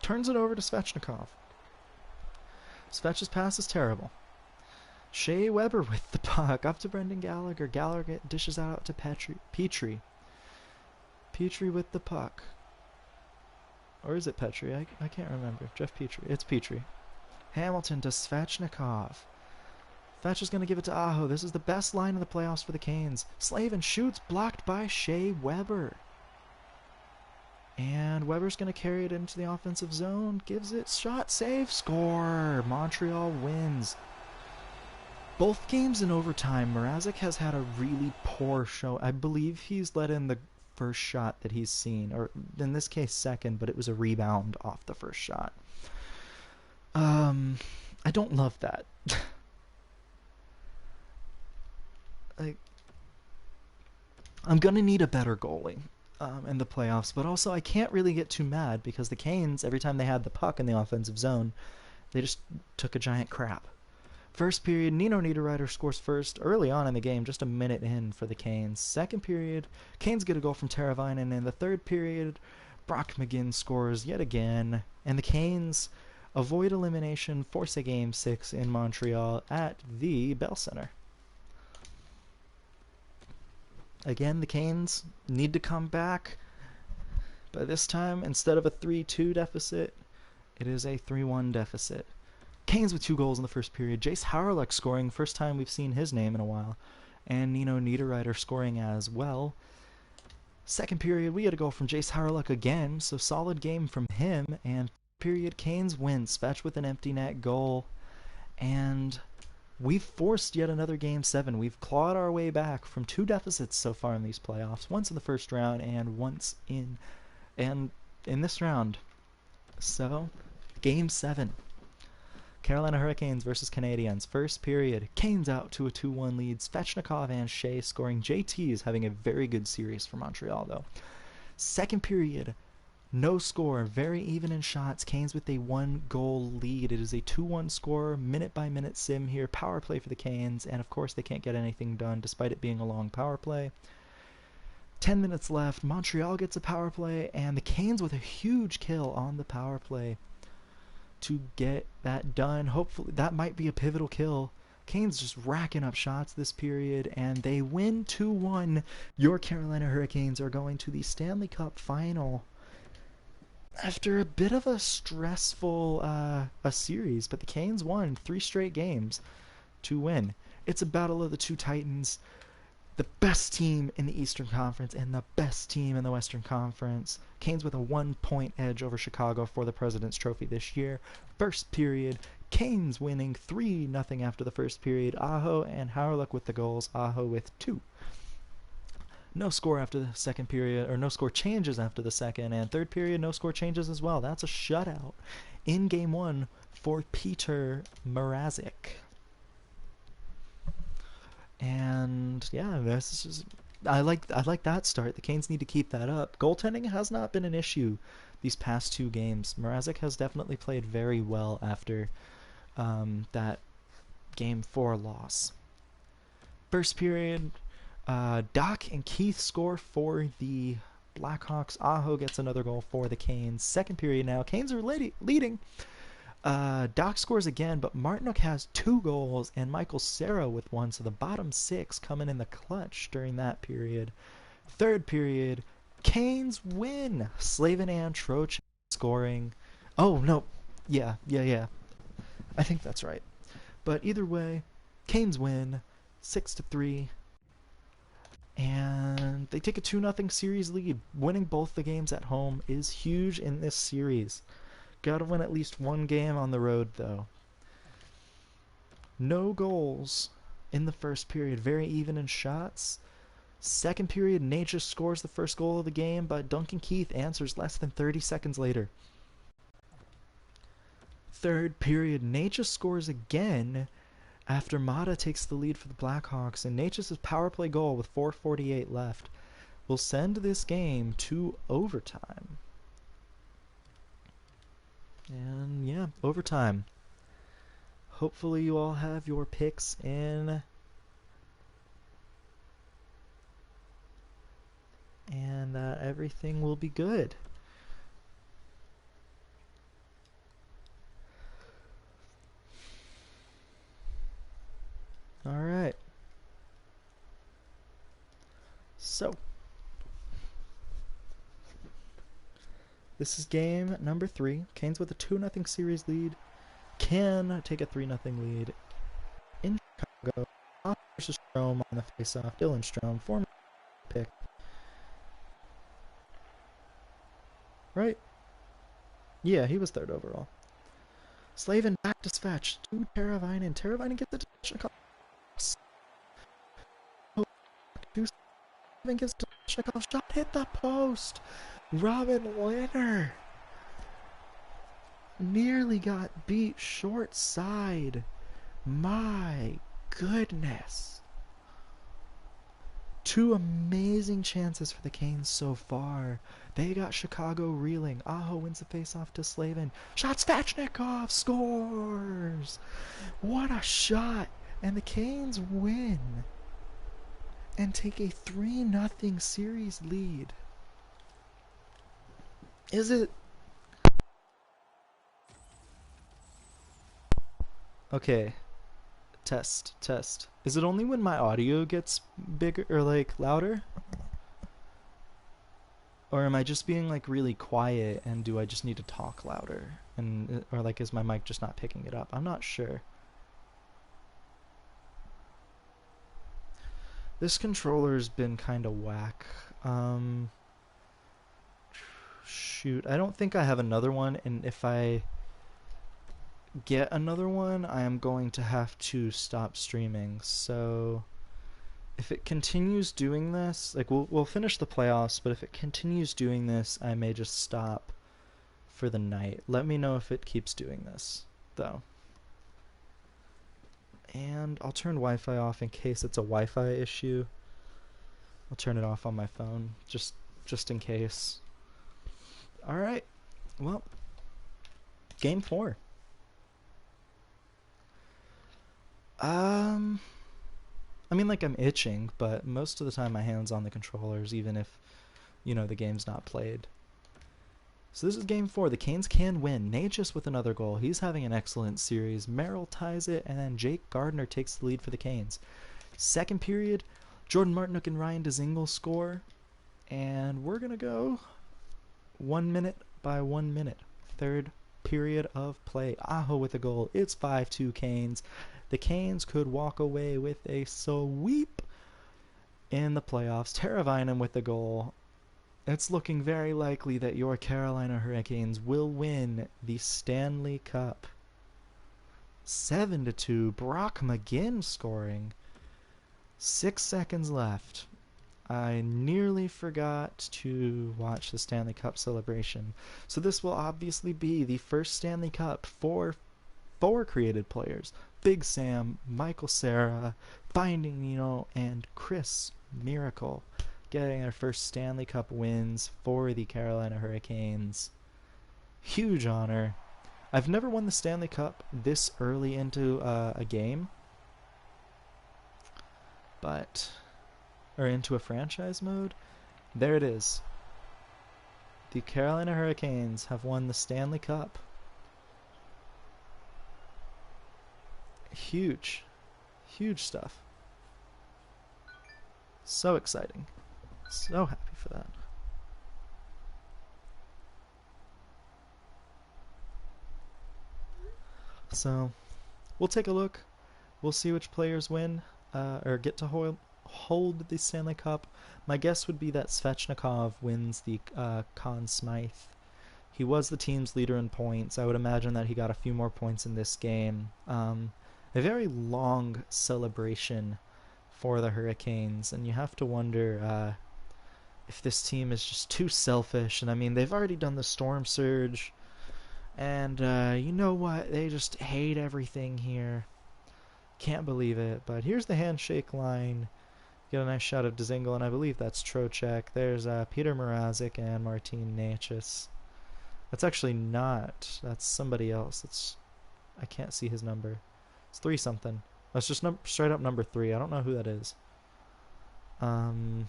Speaker 1: turns it over to Svechnikov. Svech's pass is terrible. Shea Weber with the puck up to Brendan Gallagher. Gallagher dishes out to Petrie. Petrie with the puck. Or is it Petrie? I can't remember. Jeff Petrie. It's Petrie. Hamilton to Svechnikov. Fetch is going to give it to Aho. This is the best line in the playoffs for the Canes. Slavin shoots, blocked by Shea Weber. And Weber's going to carry it into the offensive zone. Gives it, shot, save, score. Montreal wins. Both games in overtime, Mrazek has had a really poor show. I believe he's let in the first shot that he's seen, or in this case second, but it was a rebound off the first shot. I don't love that. I'm gonna need a better goalie in the playoffs, but also I can't really get too mad because the Canes, every time they had the puck in the offensive zone, they just took a giant crap. First period, Nino Niederreiter scores first early on in the game, just a minute in for the Canes. Second period, Canes get a goal from Teravainen, and in the third period, Brock McGinn scores yet again, and the Canes avoid elimination, force a Game 6 in Montreal at the Bell Center. Again, the Canes need to come back, but this time, instead of a 3-2 deficit, it is a 3-1 deficit. Canes with 2 goals in the first period. Jace Hawryluk scoring, first time we've seen his name in a while. And Nino Niederreiter scoring as well. Second period, we get a goal from Jace Hawryluk again, so solid game from him. And period, Canes win. Svech with an empty net goal. And we've forced yet another Game 7. We've clawed our way back from 2 deficits so far in these playoffs. Once in the first round and once in this round. So, Game 7. Carolina Hurricanes versus Canadiens. First period, Canes out to a 2-1 lead. Svechnikov and Shea scoring. JT is having a very good series for Montreal, though. Second period, no score, very even in shots. Canes with a 1-goal lead. It is a 2-1 score, minute-by-minute sim here. Power play for the Canes, and of course they can't get anything done despite it being a long power play. 10 minutes left. Montreal gets a power play, and the Canes with a huge kill on the power play to get that done. Hopefully that might be a pivotal kill. Canes just racking up shots this period, and they win 2-1. Your Carolina Hurricanes are going to the Stanley Cup final after a bit of a stressful a series, but the Canes won 3 straight games to win. It's a battle of the two titans, the best team in the Eastern Conference and the best team in the Western Conference. Canes with a 1-point edge over Chicago for the President's Trophy this year. First period, Canes winning 3-0 after the first period. Aho and Hawryluk with the goals. Aho with 2. No score after the second period, or no score changes after the second, and third period, no score changes as well. That's a shutout in Game 1 for Peter Mrazek. And yeah, this is just, I like that start. The Canes need to keep that up. Goaltending has not been an issue these past 2 games. Mrazek has definitely played very well after that Game 4 loss. First period, Doc and Keith score for the Blackhawks. Aho gets another goal for the Canes. Second period now, Canes are leading. Doc scores again, but Martinook has 2 goals and Michael Serra with 1, so the bottom 6 coming in the clutch during that period. Third period, Canes win. Slavin and Trocheck scoring. Oh, no. Yeah. I think that's right. But either way, Canes win 6-3. And they take a 2-0 series lead. Winning both the games at home is huge in this series. Gotta win at least one game on the road, though. No goals in the first period. Very even in shots. Second period, Nate scores the first goal of the game, but Duncan Keith answers less than 30 seconds later. Third period, Nate scores again after Mata takes the lead for the Blackhawks, and Nate's power play goal with 4:48 left will send this game to overtime. And yeah, overtime. Hopefully you all have your picks in. And everything will be good. Alright. So, this is game number 3. Canes with a 2-0 series lead. Can take a 3-0 lead in Chicago. Versus Strome on the faceoff. Dylan Strome, former pick. Right? Yeah, he was 3rd overall. Slavin back to Svetch to Teravainen. Teravainen gets it to Chicago. Slavin gets to Chicago. Shot hit the post. Robin Lehner nearly got beat short side. My goodness. 2 amazing chances for the Canes so far. They got Chicago reeling. Aho wins the faceoff to Slavin. Shot Svechnikov scores! What a shot! And the Canes win and take a 3-0 series lead. Is it? Okay. Test. Is it only when my audio gets bigger or like louder? Or am I just being like really quiet and do I just need to talk louder? And or like is my mic just not picking it up? I'm not sure. This controller's been kind of whack. Shoot, I don't think I have another one, and if I get another one, I am going to have to stop streaming. So if it continues doing this, like we'll finish the playoffs, but if it continues doing this, I may just stop for the night. Let me know if it keeps doing this, though. And I'll turn Wi-Fi off in case it's a Wi-Fi issue. I'll turn it off on my phone, just in case. Alright, well, game 4. I mean, like, I'm itching, but most of the time my hand's on the controllers, even if, you know, the game's not played. So this is game 4. The Canes can win. Natchez with another goal. He's having an excellent series. Merrill ties it, and then Jake Gardner takes the lead for the Canes. Second period, Jordan Martinook and Ryan Dzingel score, and we're going to go 1 minute by 1 minute. Third period of play. Aho with a goal. It's 5-2 Canes. The Canes could walk away with a sweep in the playoffs. Teravainen with the goal. It's looking very likely that your Carolina Hurricanes will win the Stanley Cup. 7-2. Brock McGinn scoring. 6 seconds left. I nearly forgot to watch the Stanley Cup celebration. So this will obviously be the first Stanley Cup for 4 created players. Big Sam, Michael Cera, Finding Nino, and Chris Miracle getting their first Stanley Cup wins for the Carolina Hurricanes. Huge honor. I've never won the Stanley Cup this early into a game, or into a franchise mode. There it is. The Carolina Hurricanes have won the Stanley Cup. Huge stuff. So exciting. So happy for that. So we'll take a look. We'll see which players win or get to hold the Stanley Cup. My guess would be that Svechnikov wins the Conn Smythe. He was the team's leader in points. I would imagine that he got a few more points in this game. A very long celebration for the Hurricanes, and you have to wonder if this team is just too selfish. And I mean, they've already done the storm surge, and you know what? They just hate everything here. Can't believe it. But here's the handshake line. Get a nice shot of Dzingel, and I believe that's Trocheck. There's Peter Mrazek and Martin Necas. That's actually not. That's somebody else. I can't see his number. It's 3 something. That's just straight up number 3. I don't know who that is. But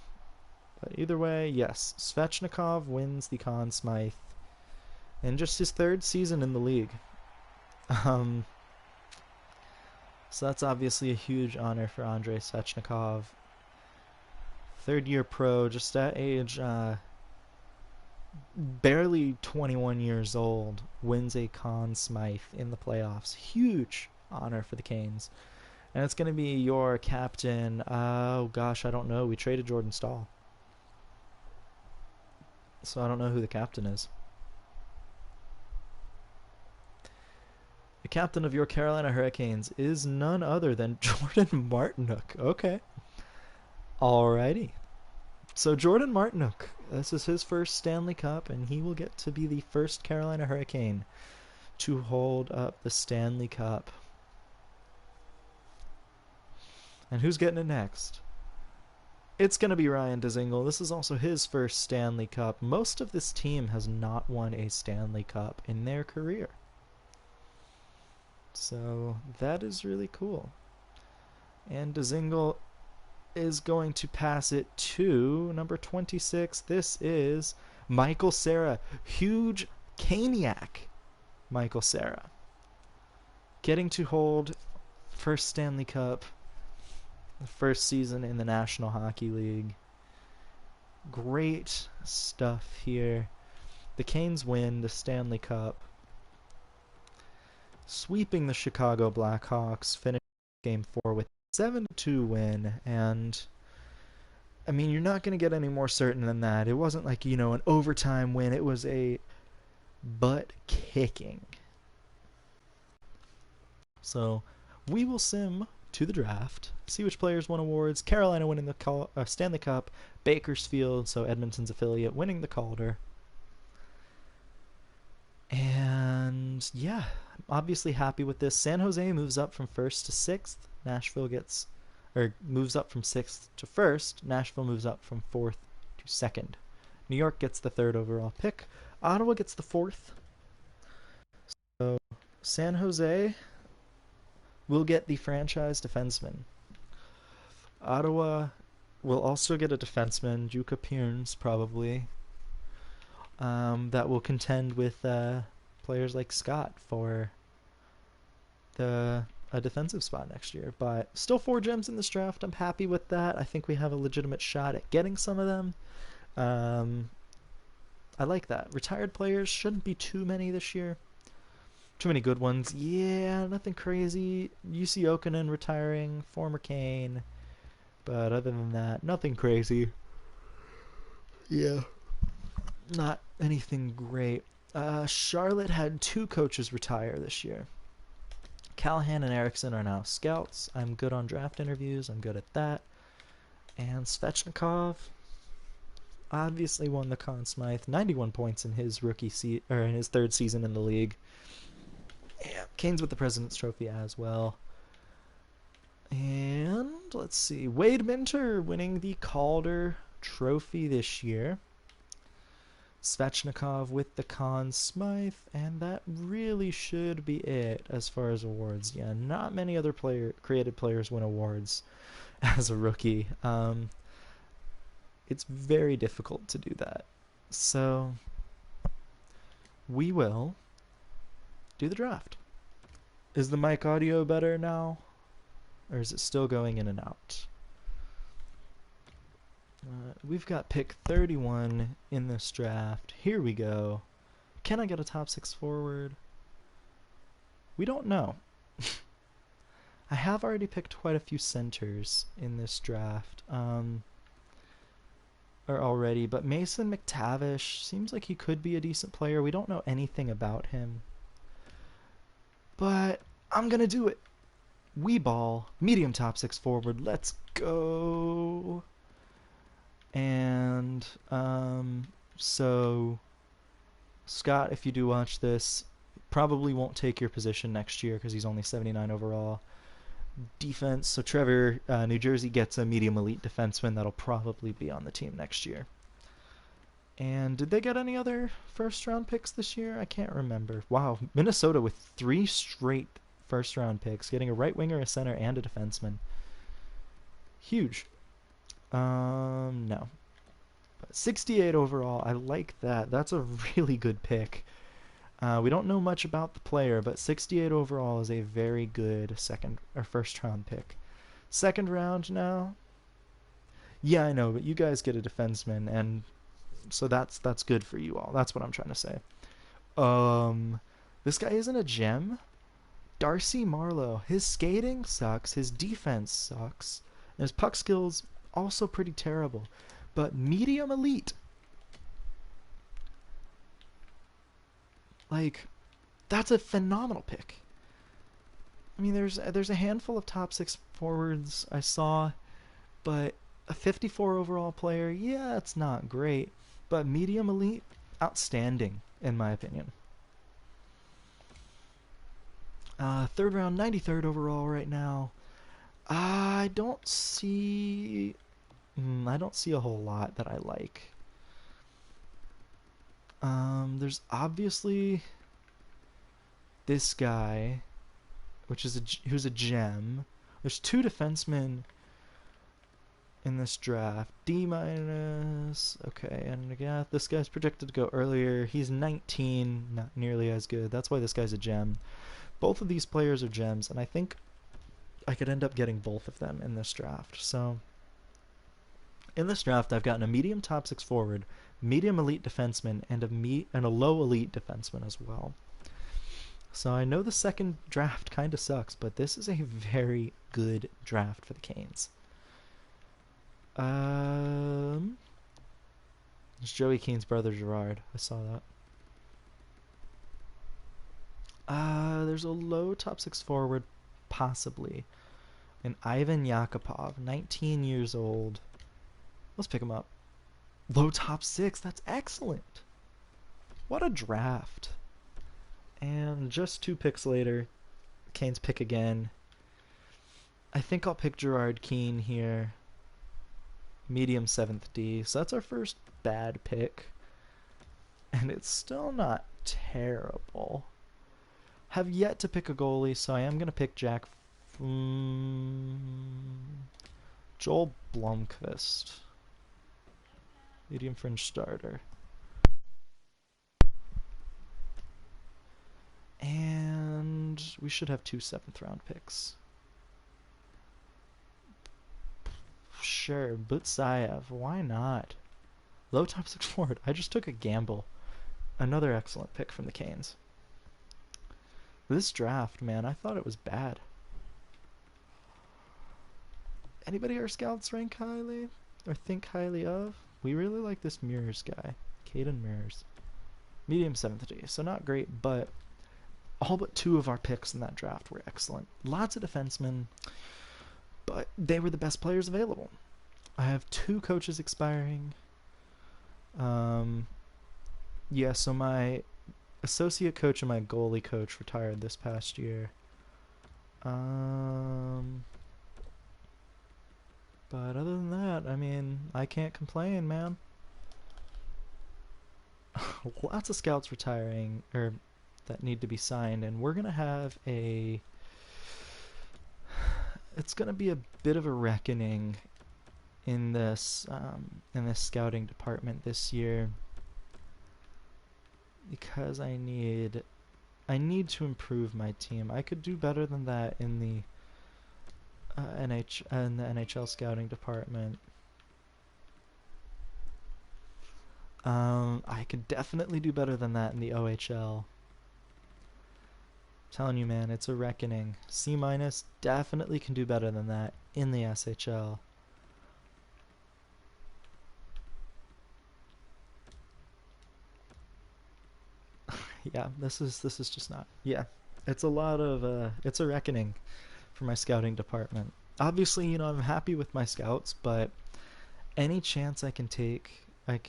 Speaker 1: either way, yes, Svechnikov wins the Conn Smythe in just his 3rd season in the league. So that's obviously a huge honor for Andrei Svechnikov. 3rd-year pro, just at age barely 21 years old, wins a Conn Smythe in the playoffs. Huge honor for the Canes. And it's going to be your captain. Oh gosh, I don't know. We traded Jordan Staal, so I don't know who the captain is. The captain of your Carolina Hurricanes is none other than Jordan Martinook. Okay. Alrighty. So Jordan Martinook, this is his first Stanley Cup, and he will get to be the first Carolina Hurricane to hold up the Stanley Cup. And who's getting it next? It's going to be Ryan Dzingel. This is also his first Stanley Cup. Most of this team has not won a Stanley Cup in their career. So that is really cool. And Dzingel is going to pass it to number 26. This is Michael Cera. Huge Caniac Michael Cera. Getting to hold first Stanley Cup, the first season in the National Hockey League. Great stuff here. The Canes win the Stanley Cup, sweeping the Chicago Blackhawks, finishing Game 4 with a 7-2 win. And I mean, you're not going to get any more certain than that. It wasn't like, an overtime win. It was a butt kicking. So we will sim to the draft, see which players won awards. Carolina winning the Stanley Cup, Bakersfield, so Edmonton's affiliate, winning the Calder. And yeah, I'm obviously happy with this. San Jose moves up from 1st to 6th. Nashville moves up from 6th to 1st. Nashville moves up from 4th to 2nd. New York gets the 3rd overall pick. Ottawa gets the 4th. So San Jose will get the franchise defenseman. Ottawa will also get a defenseman, Juka Pierns, probably, that will contend with players like Scott for a defensive spot next year. But still 4 gems in this draft. I'm happy with that. I think we have a legitimate shot at getting some of them. I like that. Retired players shouldn't be too many this year. Too many good ones. Yeah, nothing crazy. UC Okunin retiring, former Kane. But other than that, nothing crazy. Yeah. Not anything great. Charlotte had 2 coaches retire this year. Callahan and Erickson are now scouts. I'm good on draft interviews. I'm good at that. And Svechnikov obviously won the Conn Smythe. 91 points in his in his 3rd season in the league. Yeah, Canes with the President's Trophy as well. And let's see, Wade Minter winning the Calder Trophy this year. Svechnikov with the Conn Smythe, and that really should be it as far as awards. Yeah, not many other created players win awards as a rookie. It's very difficult to do that. So we will do the draft. Is the mic audio better now? Or is it still going in and out? We've got pick 31 in this draft. Here we go. Can I get a top 6 forward? We don't know. I have already picked quite a few centers in this draft. already, but Mason McTavish seems like he could be a decent player. We don't know anything about him, but I'm gonna do it. Wee ball, medium top six forward. Let's go. And so Scott, if you do watch this, probably won't take your position next year because he's only 79 overall. Defense, so Trevor, New Jersey gets a medium elite defenseman that'll probably be on the team next year. And did they get any other first round picks this year? I can't remember. Wow, Minnesota with 3 straight first round picks, getting a right winger, a center, and a defenseman. Huge. No. But 68 overall, I like that. That's a really good pick. We don't know much about the player, but 68 overall is a very good second or first round pick. Second round now? Yeah, I know, but you guys get a defenseman, and so that's good for you all. That's what I'm trying to say. This guy isn't a gem. Darcy Marleau. His skating sucks. His defense sucks. And his puck skills also pretty terrible. But medium elite. Like, that's a phenomenal pick. I mean, there's a handful of top 6 forwards I saw, but a 54 overall player, yeah, it's not great. But medium elite, outstanding, in my opinion. Third round, 93rd overall right now. I don't see a whole lot that I like. There's obviously this guy, who's a gem. There's 2 defensemen in this draft. D minus. Okay, and again, this guy's projected to go earlier. He's 19, not nearly as good. That's why this guy's a gem. Both of these players are gems, and I think I could end up getting both of them in this draft. So, in this draft, I've gotten a medium top 6 forward, medium elite defenseman, and a low elite defenseman as well. So I know the second draft kind of sucks, but this is a very good draft for the Canes. It's Joey Keane's brother Gerard. I saw that. There's a low top 6 forward, possibly. And Ivan Yakupov, 19 years old. Let's pick him up. Low top 6, that's excellent. What a draft. And just 2 picks later, Canes pick again. I think I'll pick Gerard Keane here. Medium 7th D. So that's our first bad pick. And it's still not terrible. Have yet to pick a goalie, so I am going to pick Joel Blomqvist. Medium fringe starter. And we should have 2 7th round picks. Sure, Butsayev. Why not? Low top 6 forward. I just took a gamble. Another excellent pick from the Canes. This draft, man, I thought it was bad. Anybody our scouts rank highly? Or think highly of? We really like this Mears guy. Caden Mears. Medium 7th D. So not great, but all but 2 of our picks in that draft were excellent. Lots of defensemen, but they were the best players available. I have 2 coaches expiring. Yeah, so my associate coach and my goalie coach retired this past year. But other than that, I mean, I can't complain, man. Lots of scouts retiring, or that need to be signed, and we're gonna have it's gonna be a bit of a reckoning in this scouting department this year, because I need to improve my team. I could do better than that in the NHL scouting department. I could definitely do better than that in the OHL. I'm telling you, man, it's a reckoning. C- definitely can do better than that in the SHL. Yeah, this is just not. Yeah, it's a lot of it's a reckoning for my scouting department. Obviously, I'm happy with my scouts, but any chance I can take, I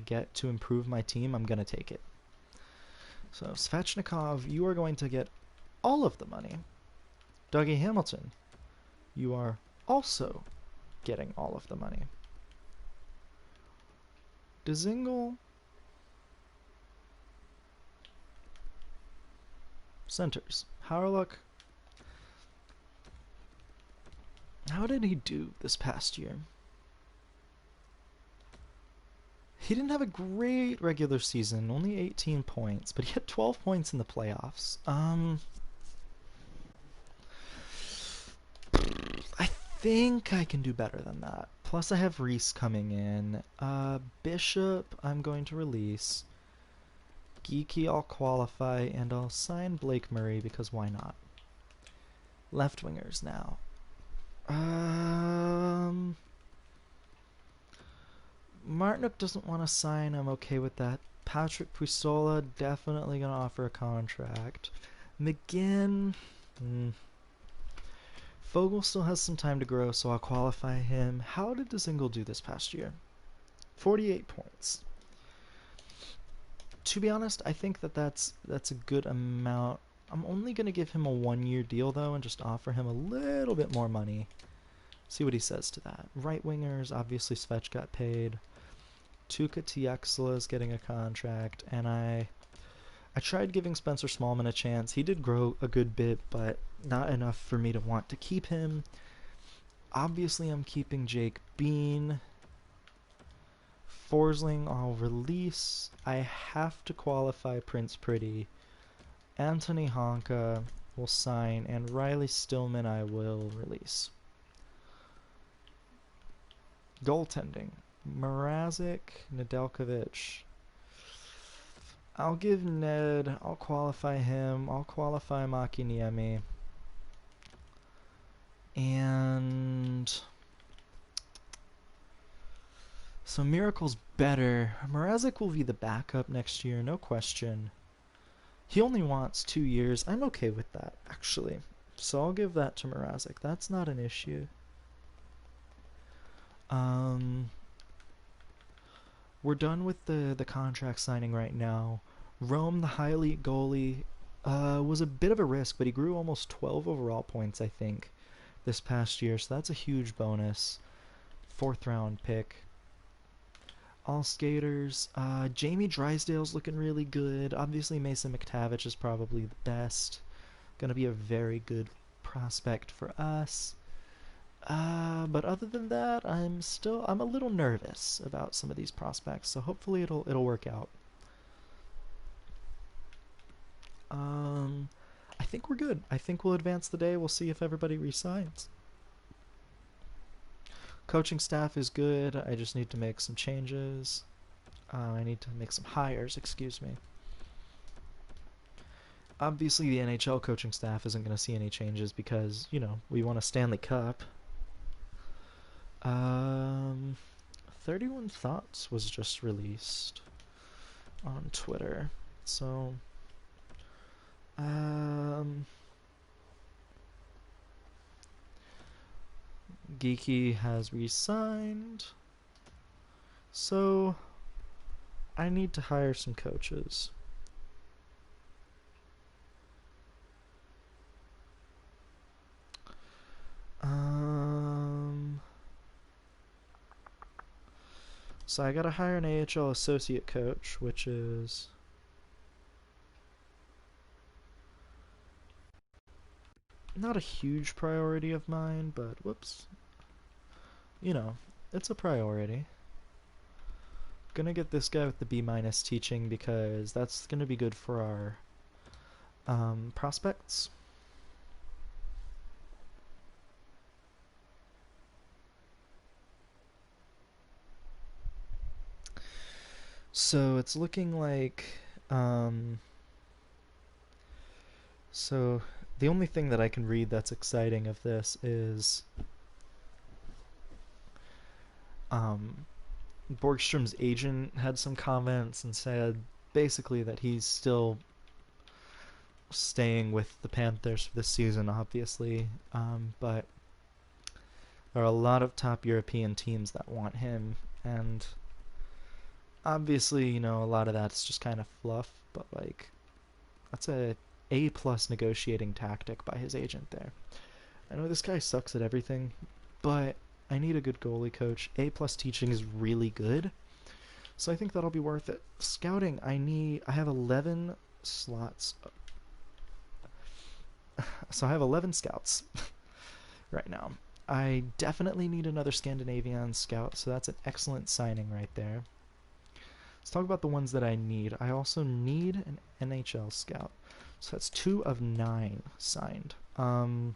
Speaker 1: get to improve my team, I'm gonna take it. So Svechnikov, you are going to get all of the money. Dougie Hamilton, you are also getting all of the money. Dzingel, centers. Hawryluk, how did he do this past year? He didn't have a great regular season, only 18 points, but he had 12 points in the playoffs. I think I can do better than that. Plus, I have Reese coming in. Bishop, I'm going to release. Geeky, I'll qualify, and I'll sign Blake Murray because why not? Left wingers now. Martinuk doesn't want to sign. I'm okay with that. Patrick Puistola, definitely going to offer a contract. McGinn, Fogle still has some time to grow, so I'll qualify him. How did Dzingel do this past year? 48 points. To be honest, I think that's a good amount. I'm only going to give him a 1-year deal, though, and just offer him a little bit more money. See what he says to that. Right wingers, obviously Svech got paid. Tuukka Tiexla is getting a contract, and I tried giving Spencer Smallman a chance. He did grow a good bit, but not enough for me to want to keep him. Obviously, I'm keeping Jake Bean. Forsling, I'll release. I have to qualify Prince Pretty. Anthony Honka will sign, and Riley Stillman I will release. Goaltending. Mrazek, Nedeljkovic. I'll give Ned. I'll qualify him. I'll qualify Makiniemi. And so Miracle's better. Mrazek will be the backup next year, no question. He only wants 2 years. I'm okay with that, actually. So I'll give that to Mrazek. That's not an issue. We're done with the contract signing right now. Rome, the high elite goalie, was a bit of a risk, but he grew almost 12 overall points, I think, this past year. So that's a huge bonus. 4th round pick. All skaters. Jamie Drysdale's looking really good. Obviously, Mason McTavish is probably the best. Going to be a very good prospect for us. But other than that, I'm a little nervous about some of these prospects. So hopefully it'll work out. I think we're good. I think we'll advance the day. We'll see if everybody resigns. Coaching staff is good. I just need to make some changes. I need to make some hires, excuse me. Obviously, the NHL coaching staff isn't going to see any changes because, we won a Stanley Cup. 31 Thoughts was just released on Twitter. So, Geeky has resigned. So, I need to hire some coaches. So I gotta hire an AHL associate coach, which is not a huge priority of mine, but whoops. It's a priority. Gonna get this guy with the B- teaching because that's gonna be good for our prospects. So it's looking like so the only thing that I can read that's exciting of this is Borgstrom's agent had some comments and said basically that he's still staying with the Panthers for this season, obviously. But there are a lot of top European teams that want him, and obviously, a lot of that's just kind of fluff, but like that's a plus negotiating tactic by his agent there. I know this guy sucks at everything, but I need a good goalie coach. A plus teaching is really good, so I think that'll be worth it. Scouting, I have 11 slots. So I have 11 scouts right now. I definitely need another Scandinavian scout, so that's an excellent signing right there. Let's talk about the ones that I need. I also need an NHL scout. So that's 2 of 9 signed. And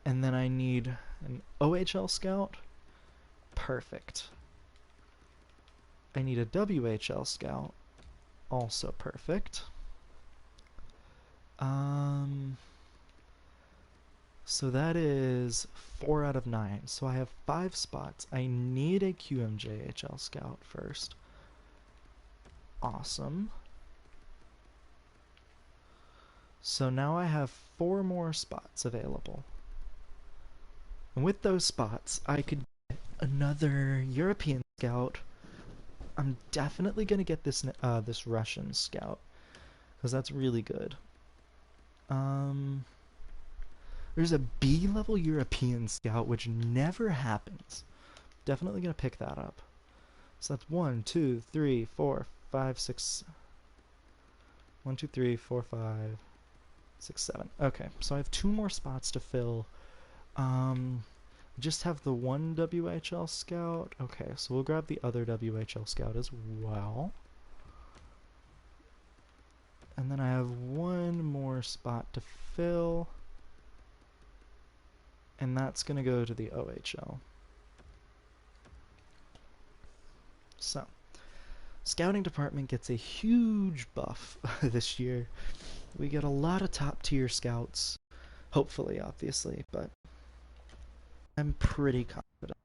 Speaker 1: then I need an OHL scout. Perfect. I need a WHL scout. Also perfect. So that is 4 out of 9. So I have 5 spots. I need a QMJHL scout first. Awesome. So now I have 4 more spots available. And with those spots, I could get another European scout. I'm definitely going to get this Russian scout, because that's really good. There's a B-level European scout, which never happens. Definitely going to pick that up. So that's 1, 2, 3, 4, 5, 6. 1, 2, 3, 4, 5, 6, 7. Okay, so I have 2 more spots to fill. Just have the one WHL scout. Okay, so we'll grab the other WHL scout as well. And then I have 1 more spot to fill. And that's going to go to the OHL. So, scouting department gets a huge buff this year. We get a lot of top tier scouts. Hopefully, obviously, but I'm pretty confident.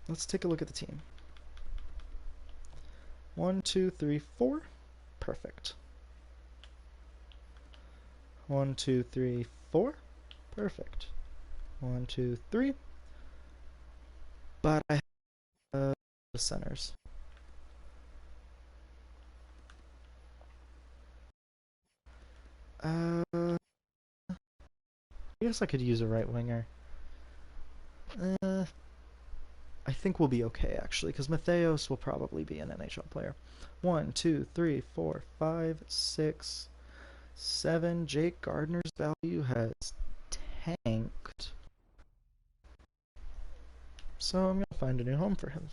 Speaker 1: Let's take a look at the team. 1, 2, 3, 4. Perfect. 1, 2, 3, 4. Perfect. 1, 2, 3. But I have the centers. I guess I could use a right winger. I think we'll be okay, actually, because Matheos will probably be an NHL player. 1, 2, 3, 4, 5, 6, 7. Jake Gardner's value has tanked. So I'm going to find a new home for him.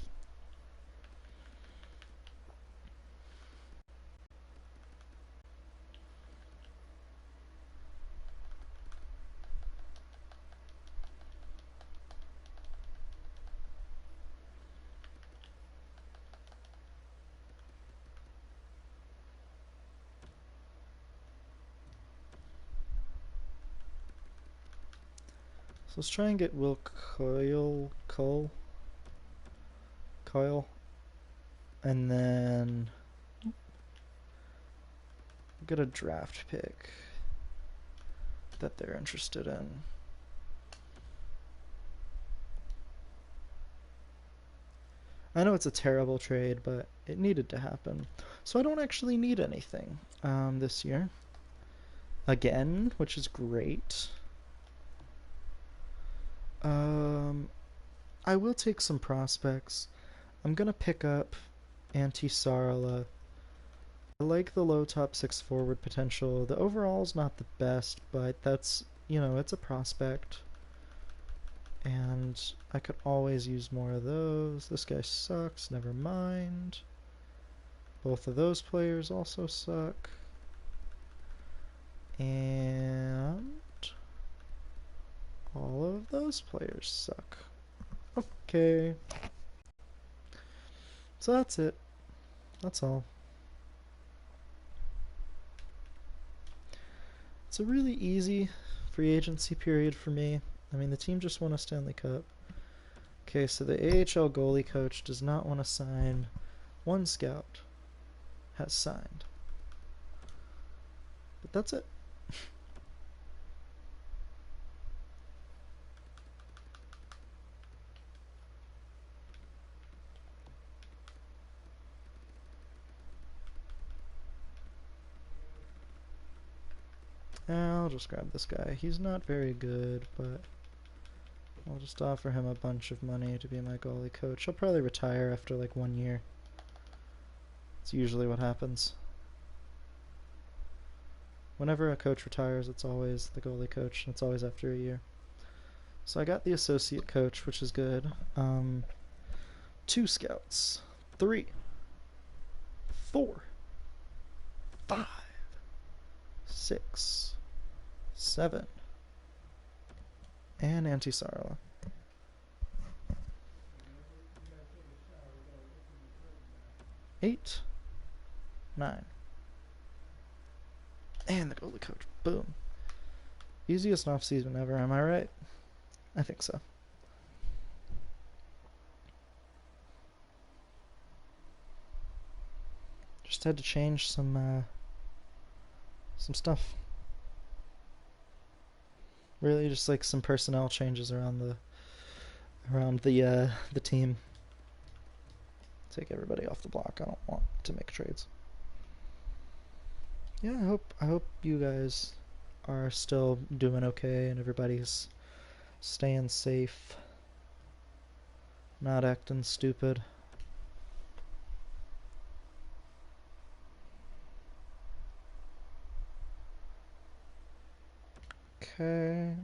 Speaker 1: So let's try and get Will Kyle, and then get a draft pick that they're interested in. I know it's a terrible trade, but it needed to happen. So I don't actually need anything this year. Again, which is great. I will take some prospects. I'm going to pick up Antti Saarela. I like the low top 6 forward potential. The overall is not the best, but that's, it's a prospect. And I could always use more of those. This guy sucks, never mind. Both of those players also suck. And all of those players suck. Okay. So that's it. That's all. It's a really easy free agency period for me. I mean, the team just won a Stanley Cup. Okay, so the AHL goalie coach does not want to sign. One scout has signed. But that's it. I'll just grab this guy. He's not very good, but I'll just offer him a bunch of money to be my goalie coach. He'll probably retire after like 1 year. It's usually what happens. Whenever a coach retires, it's always the goalie coach, and it's always after a year. So I got the associate coach, which is good. 2 scouts. 3. 4. 5. 6. 7. And Antti-Saarela. 8. 9. And the goalie coach. Boom. Easiest off-season ever, am I right? I think so. Just had to change some stuff. Really, just like some personnel changes around the team. Take everybody off the block. I don't want to make trades. Yeah, I hope you guys are still doing okay and everybody's staying safe, not acting stupid. Okay.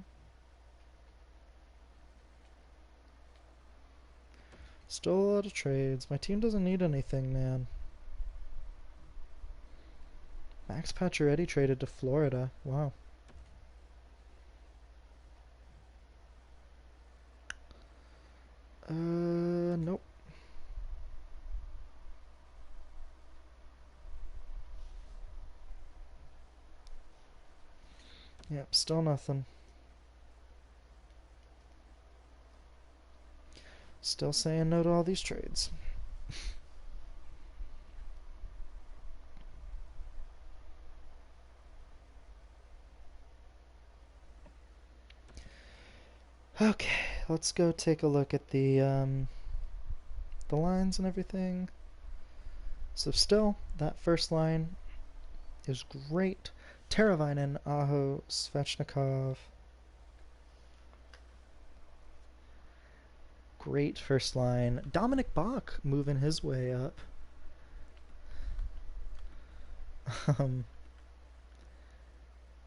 Speaker 1: Still a lot of trades. My team doesn't need anything, man. Max Pacioretty traded to Florida. Wow. Nope. Yep, still nothing. Still saying no to all these trades. Okay, let's go take a look at the lines and everything. So still, that first line is great. Teravainen, Aho, Svechnikov. Great first line. Dominic Bach moving his way up.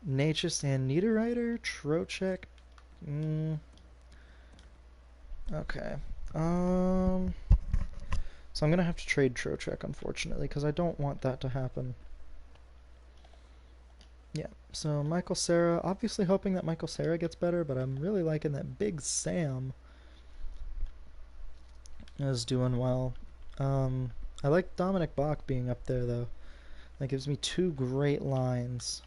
Speaker 1: Necas and Niederreiter, Trocheck. Okay. So I'm gonna have to trade Trocheck, unfortunately, because I don't want that to happen. Yeah, so Michael Cera, obviously hoping that Michael Cera gets better, but I'm really liking that Big Sam is doing well. I like Dominic Bach being up there, though. That gives me 2 great lines.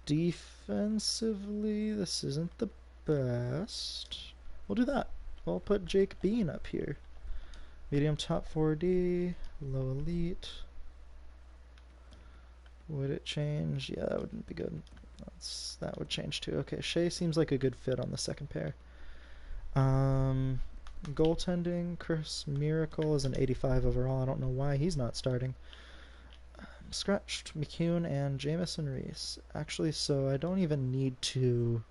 Speaker 1: Defensively, this isn't the best. We'll do that. We'll put Jake Bean up here. Medium top 4D, low elite. Would it change? Yeah, that wouldn't be good. That would change too. Okay, Shea seems like a good fit on the second pair. Goaltending, Chris Miracle is an 85 overall. I don't know why he's not starting. Scratched McCune and Jamison Reese. Actually, so I don't even need to...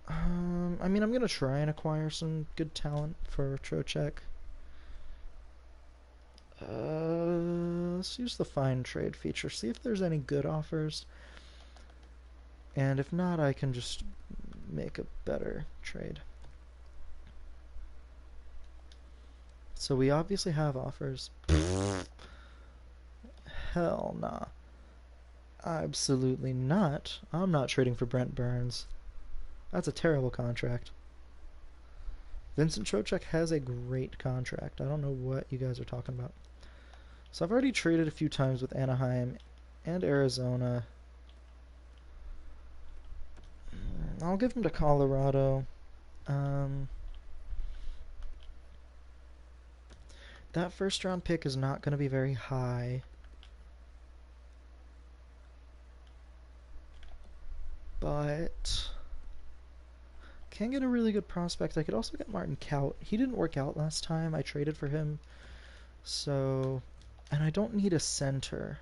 Speaker 1: I mean, I'm going to try and acquire some good talent for Trocheck. Let's use the find trade feature. See if there's any good offers. And if not, I can just make a better trade. So we obviously have offers. Hell nah. Absolutely not. I'm not trading for Brent Burns. That's a terrible contract. Vincent Trocheck has a great contract. I don't know what you guys are talking about. So I've already traded a few times with Anaheim and Arizona. I'll give him to Colorado. That first round pick is not going to be very high. But can get a really good prospect. I could also get Martin Kaut. He didn't work out last time. I traded for him. So, and I don't need a center.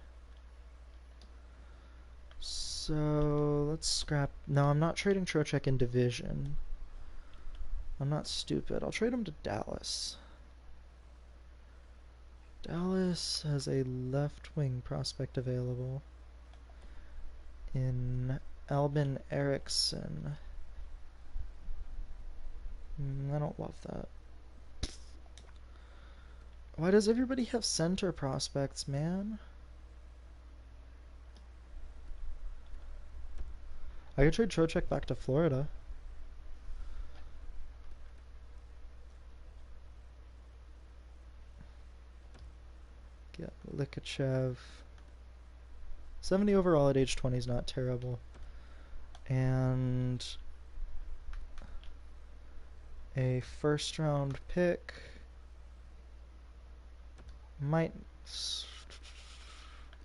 Speaker 1: So, let's scrap. No, I'm not trading Trocheck in division. I'm not stupid. I'll trade him to Dallas. Dallas has a left wing prospect available in Albin Eriksson. I don't love that. Why does everybody have center prospects, man? I could trade Trocheck back to Florida. Get Likachev. 70 overall at age 20 is not terrible. And a first round pick might.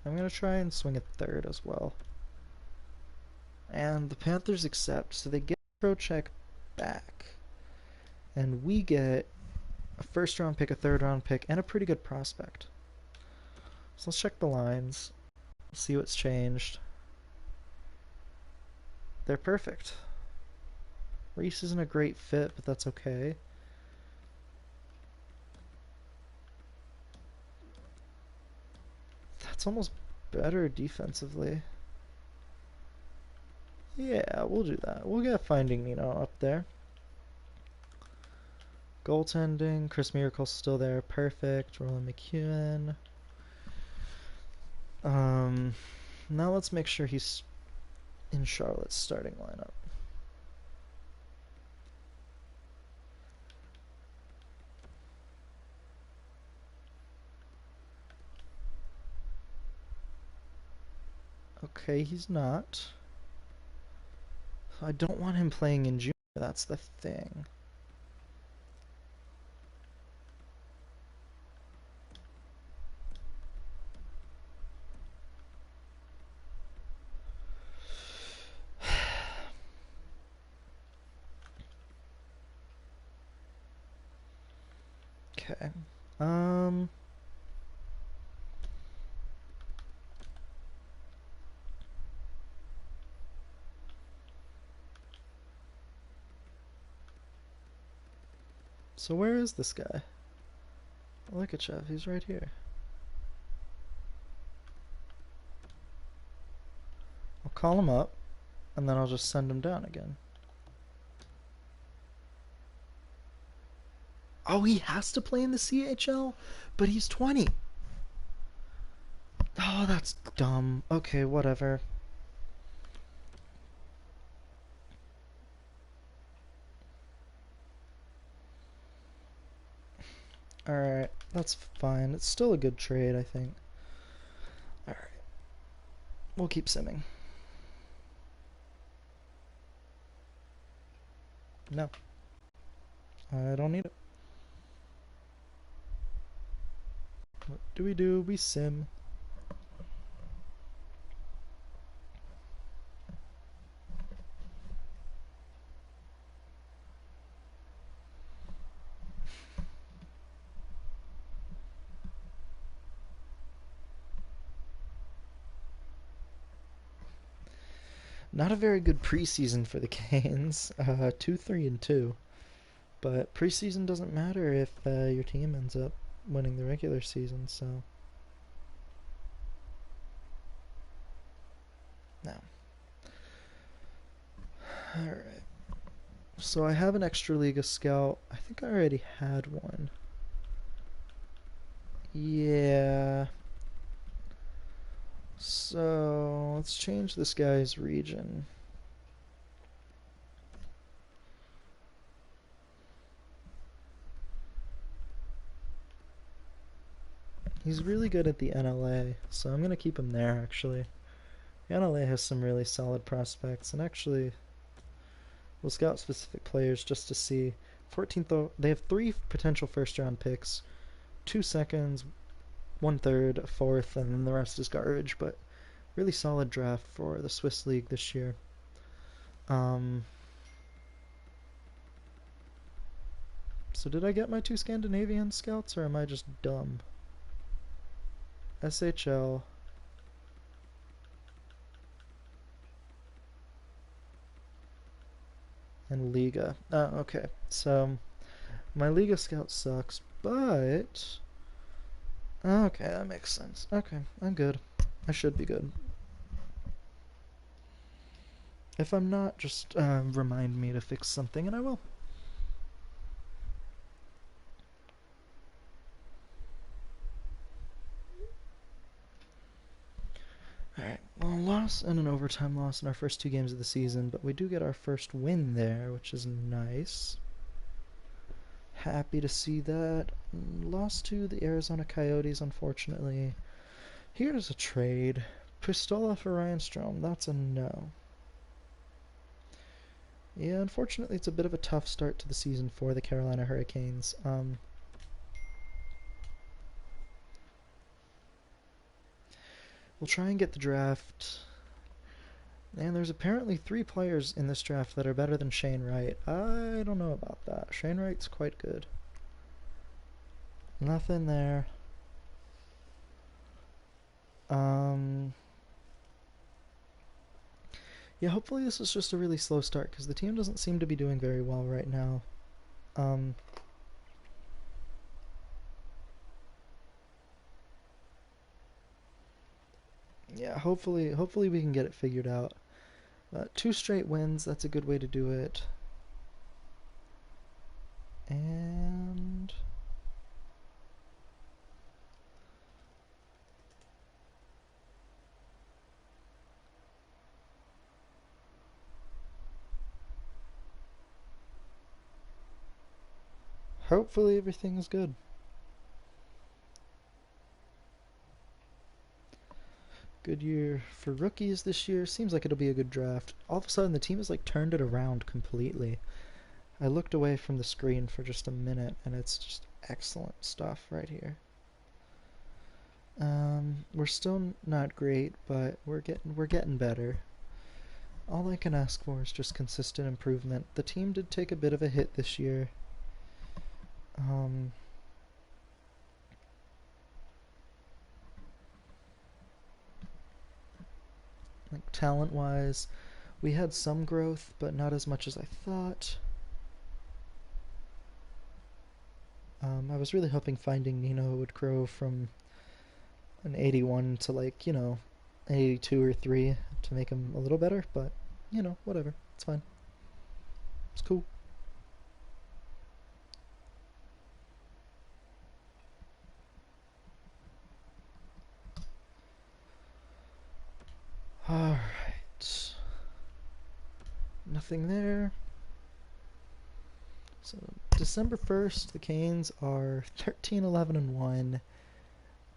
Speaker 1: I'm going to try and swing a third as well. And the Panthers accept, so they get Trocheck back. And we get a first round pick, a third round pick, and a pretty good prospect. So let's check the lines, see what's changed. They're perfect. Reese isn't a great fit, but that's okay. That's almost better defensively. Yeah, we'll do that. We'll get Finding Nino up there. Goaltending, Chris Miracle's still there. Perfect. Roland McEwen. Now let's make sure he's in Charlotte's starting lineup. Okay, he's not. I don't want him playing in junior, that's the thing. Okay. So where is this guy? Likachev, he's right here. I'll call him up, and then I'll just send him down again. Oh, he has to play in the CHL? But he's 20. Oh, that's dumb. Okay, whatever. Alright, that's fine. It's still a good trade, I think. Alright. We'll keep simming. No. I don't need it. What do? We sim. Not a very good preseason for the Canes. 2-3-2. But preseason doesn't matter if your team ends up winning the regular season, so. Now. Alright. So I have an Extraliga scout. I think I already had one. Yeah. So let's change this guy's region. He's really good at the NLA, so I'm going to keep him there, actually. The NLA has some really solid prospects, and actually, We'll scout specific players just to see. 14th, though, they have 3 potential first-round picks, 2 seconds, 1/3, a fourth, and then the rest is garbage. But really solid draft for the Swiss League this year. So did I get my 2 Scandinavian scouts, or am I just dumb? SHL. And Liga. Okay. So my Liga scout sucks, but okay, that makes sense. Okay, I'm good. I should be good. If I'm not, just remind me to fix something, and I will. Alright, well, a loss and an overtime loss in our first 2 games of the season, but we do get our first win there, which is nice. Happy to see that. Lost to the Arizona Coyotes, unfortunately. Here's a trade. Pistola for Ryan Strome. That's a no. Yeah, unfortunately, it's a bit of a tough start to the season for the Carolina Hurricanes. We'll try and get the draft. And there's apparently 3 players in this draft that are better than Shane Wright. I don't know about that. Shane Wright's quite good. Nothing there. Yeah, hopefully this is just a really slow start, because the team doesn't seem to be doing very well right now. Yeah, hopefully we can get it figured out. 2 straight wins, that's a good way to do it. And hopefully everything's good. Good year for rookies this year. Seems like it'll be a good draft. All of a sudden, the team has like turned it around completely. I looked away from the screen for just a minute, and it's just excellent stuff right here. We're still not great, but we're getting better. All I can ask for is just consistent improvement. The team did take a bit of a hit this year. Like talent-wise, we had some growth, but not as much as I thought. I was really hoping Finding Nino would grow from an 81 to like, an 82 or 3 to make him a little better, but, whatever. It's fine. It's cool. Alright. Nothing there. So, December 1st, the Canes are 13-11-1.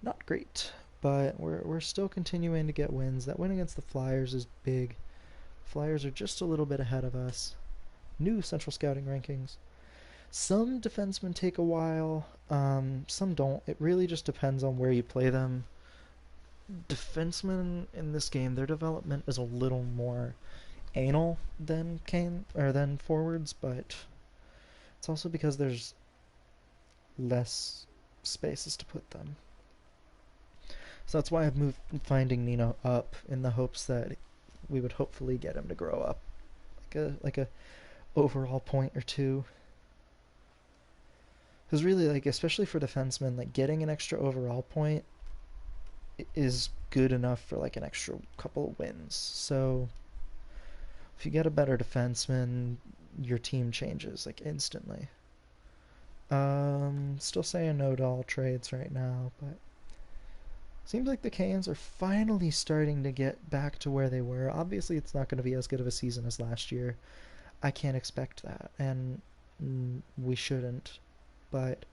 Speaker 1: Not great, but we're still continuing to get wins. That win against the Flyers is big. Flyers are just a little bit ahead of us. New Central Scouting rankings. Some defensemen take a while, some don't. It really just depends on where you play them. Defensemen in this game, their development is a little more anal than forwards, but it's also because there's less spaces to put them. So that's why I've moved Finding Nino up in the hopes that we would hopefully get him to grow up, like a overall point or 2. Because really, like, especially for defensemen, like, getting an extra overall point is good enough for like an extra couple of wins. So if you get a better defenseman, your team changes like instantly. Still saying no to all trades right now, but seems like the Canes are finally starting to get back to where they were. Obviously, it's not going to be as good of a season as last year. I can't expect that, and we shouldn't. But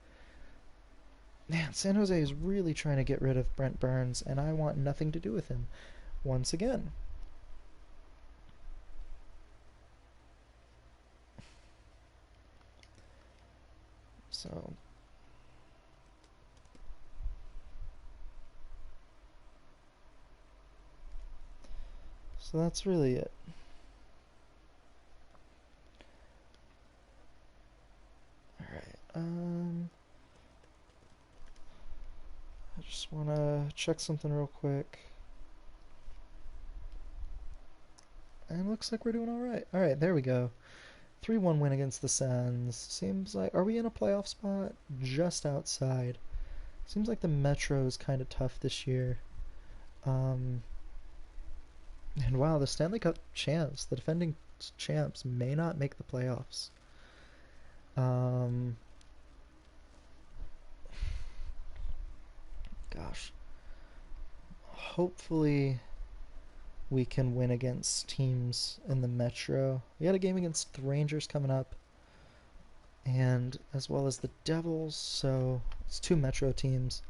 Speaker 1: man, San Jose is really trying to get rid of Brent Burns, and I want nothing to do with him once again. So that's really it. All right. I just want to check something real quick. And it looks like we're doing all right. All right, there we go. 3-1 win against the Sens. Seems like, are we in a playoff spot? Just outside. Seems like the Metro is kind of tough this year. And wow, the Stanley Cup champs, the defending champs, may not make the playoffs. Gosh. Hopefully we can win against teams in the Metro. We had a game against the Rangers coming up, and as well as the Devils, so it's 2 Metro teams.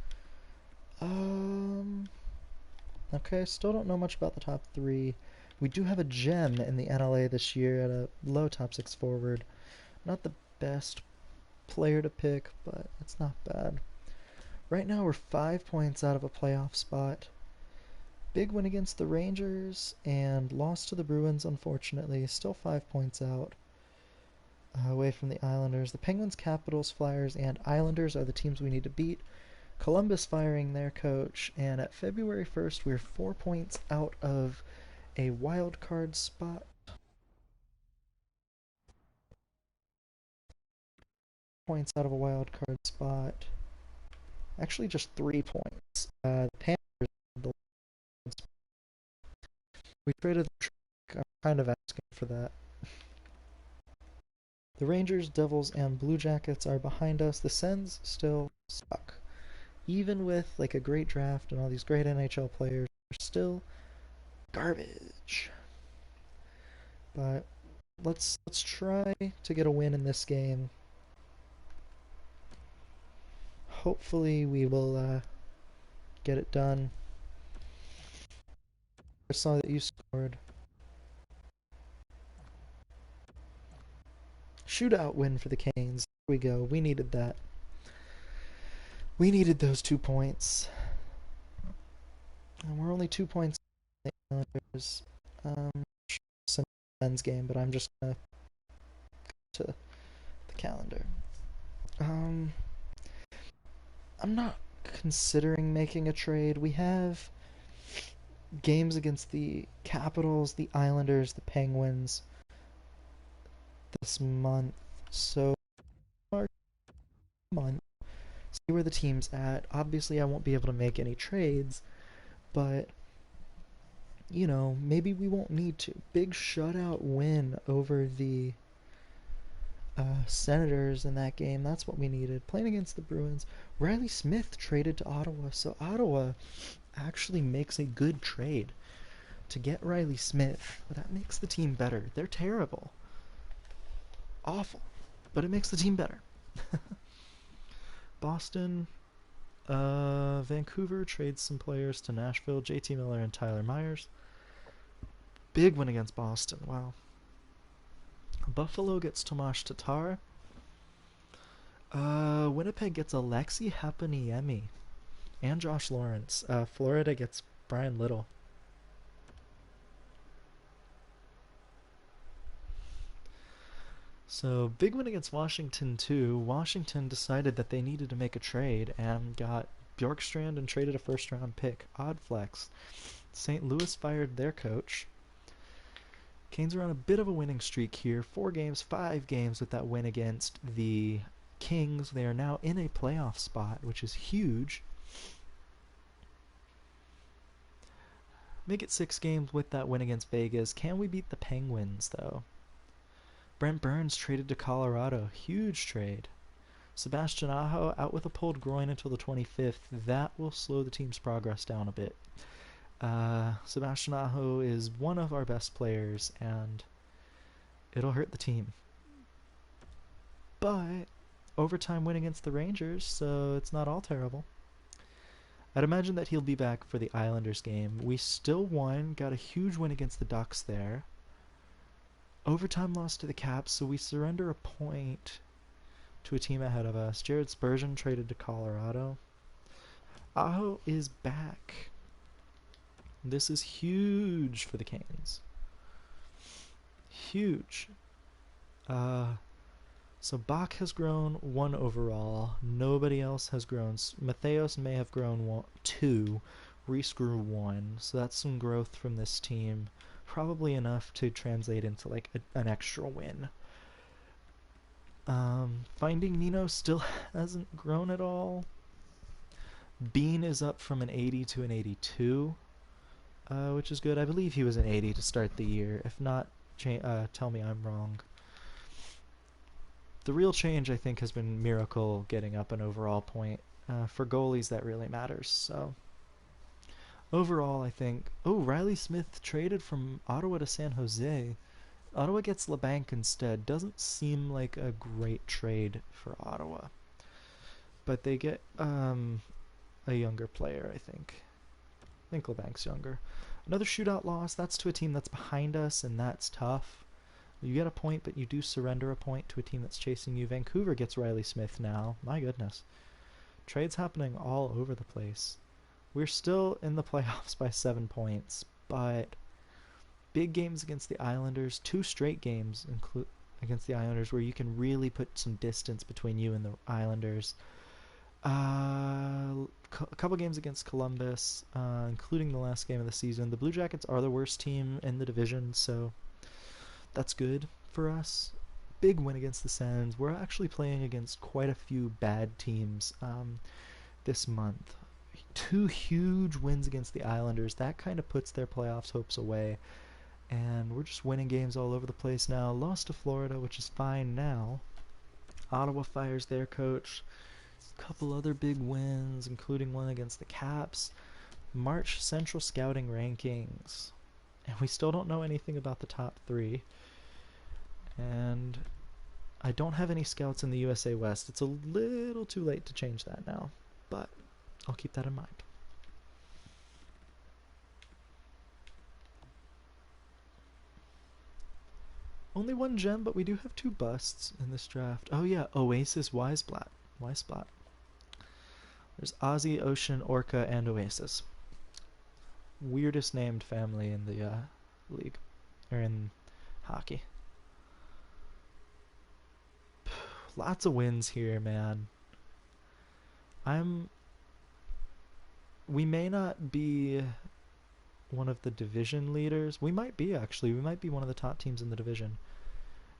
Speaker 1: Okay, still don't know much about the top 3. We do have a gem in the NLA this year at a low top 6 forward. Not the best player to pick, but it's not bad. Right now we're 5 points out of a playoff spot. Big win against the Rangers and lost to the Bruins, unfortunately. Still 5 points out away from the Islanders. The Penguins, Capitals, Flyers, and Islanders are the teams we need to beat. Columbus firing their coach, and at February 1st, we're 4 points out of a wild card spot. Points out of a wild card spot. Actually, just 3 points. The Panthers, we traded the track. I'm kind of asking for that. The Rangers, Devils, and Blue Jackets are behind us. The Sens still suck. Even with like a great draft and all these great NHL players, they're still garbage. But let's try to get a win in this game. Hopefully we will get it done. I saw that you scored. Shootout win for the Canes. There we go. We needed that. We needed those 2 points. And we're only 2 points in the Islanders. Some men's game, but I'm just gonna go to the calendar. I'm not considering making a trade. We have games against the Capitals, the Islanders, the Penguins this month. So, month, see where the team's at. Obviously, I won't be able to make any trades, but you know, maybe we won't need to. Big shutout win over the Senators in that game. That's what we needed. Playing against the Bruins. Riley Smith traded to Ottawa, so Ottawa actually makes a good trade to get Riley Smith. That makes the team better. They're terrible. Awful. But it makes the team better. Boston. Vancouver trades some players to Nashville. JT Miller and Tyler Myers. Big win against Boston. Wow. Buffalo gets Tomas Tatar. Winnipeg gets Alexi Haponiemi and Josh Lawrence. Florida gets Brian Little. So, big win against Washington, too. Washington decided that they needed to make a trade and got Bjorkstrand and traded a first-round pick. Odd flex. St. Louis fired their coach. Canes are on a bit of a winning streak here. 4 games, 5 games with that win against the Kings. They are now in a playoff spot, which is huge. Make it 6 games with that win against Vegas. Can we beat the Penguins, though? Brent Burns traded to Colorado. Huge trade. Sebastian Aho out with a pulled groin until the 25th. That will slow the team's progress down a bit. Sebastian Aho is one of our best players, and it'll hurt the team. But overtime win against the Rangers, so it's not all terrible. I'd imagine that he'll be back for the Islanders game. We still won, got a huge win against the Ducks there. Overtime loss to the Caps, so we surrender a point. to a team ahead of us. Jared Spurgeon traded to Colorado. Aho is back. This is huge for the Canes. Huge. So Bach has grown 1 overall. Nobody else has grown. Matheos may have grown 2. Reese grew 1. So that's some growth from this team. Probably enough to translate into like an extra win. Finding Nino still hasn't grown at all. Bean is up from an 80 to an 82, which is good. I believe he was an 80 to start the year. If not, tell me I'm wrong. The real change, I think, has been Miracle getting up an overall point. For goalies, that really matters. So, overall, I think... Oh, Riley Smith traded from Ottawa to San Jose. Ottawa gets LeBanc instead. Doesn't seem like a great trade for Ottawa. But they get a younger player, I think. I think LeBanc's younger. Another shootout loss. That's to a team that's behind us, and that's tough. You get a point, but you do surrender a point to a team that's chasing you. Vancouver gets Riley Smith now. My goodness. Trades happening all over the place. We're still in the playoffs by 7 points, but big games against the Islanders, 2 straight games against the Islanders where you can really put some distance between you and the Islanders. A couple games against Columbus, including the last game of the season. The Blue Jackets are the worst team in the division, so that's good for us. Big win against the Sens. We're actually playing against quite a few bad teams this month. 2 huge wins against the Islanders. That kind of puts their playoffs hopes away. And we're just winning games all over the place now. Lost to Florida, which is fine now. Ottawa fires their coach. A couple other big wins, including one against the Caps. March Central Scouting Rankings. And we still don't know anything about the top 3. And I don't have any scouts in the USA West. It's a little too late to change that now, but I'll keep that in mind. Only 1 gem, but we do have 2 busts in this draft. Oh yeah, Oasis Weisblatt. There's Ozzy, Ocean, Orca, and Oasis. Weirdest named family in the league, or in hockey. Lots of wins here, man. We may not be one of the division leaders. We might be, actually. We might be one of the top teams in the division.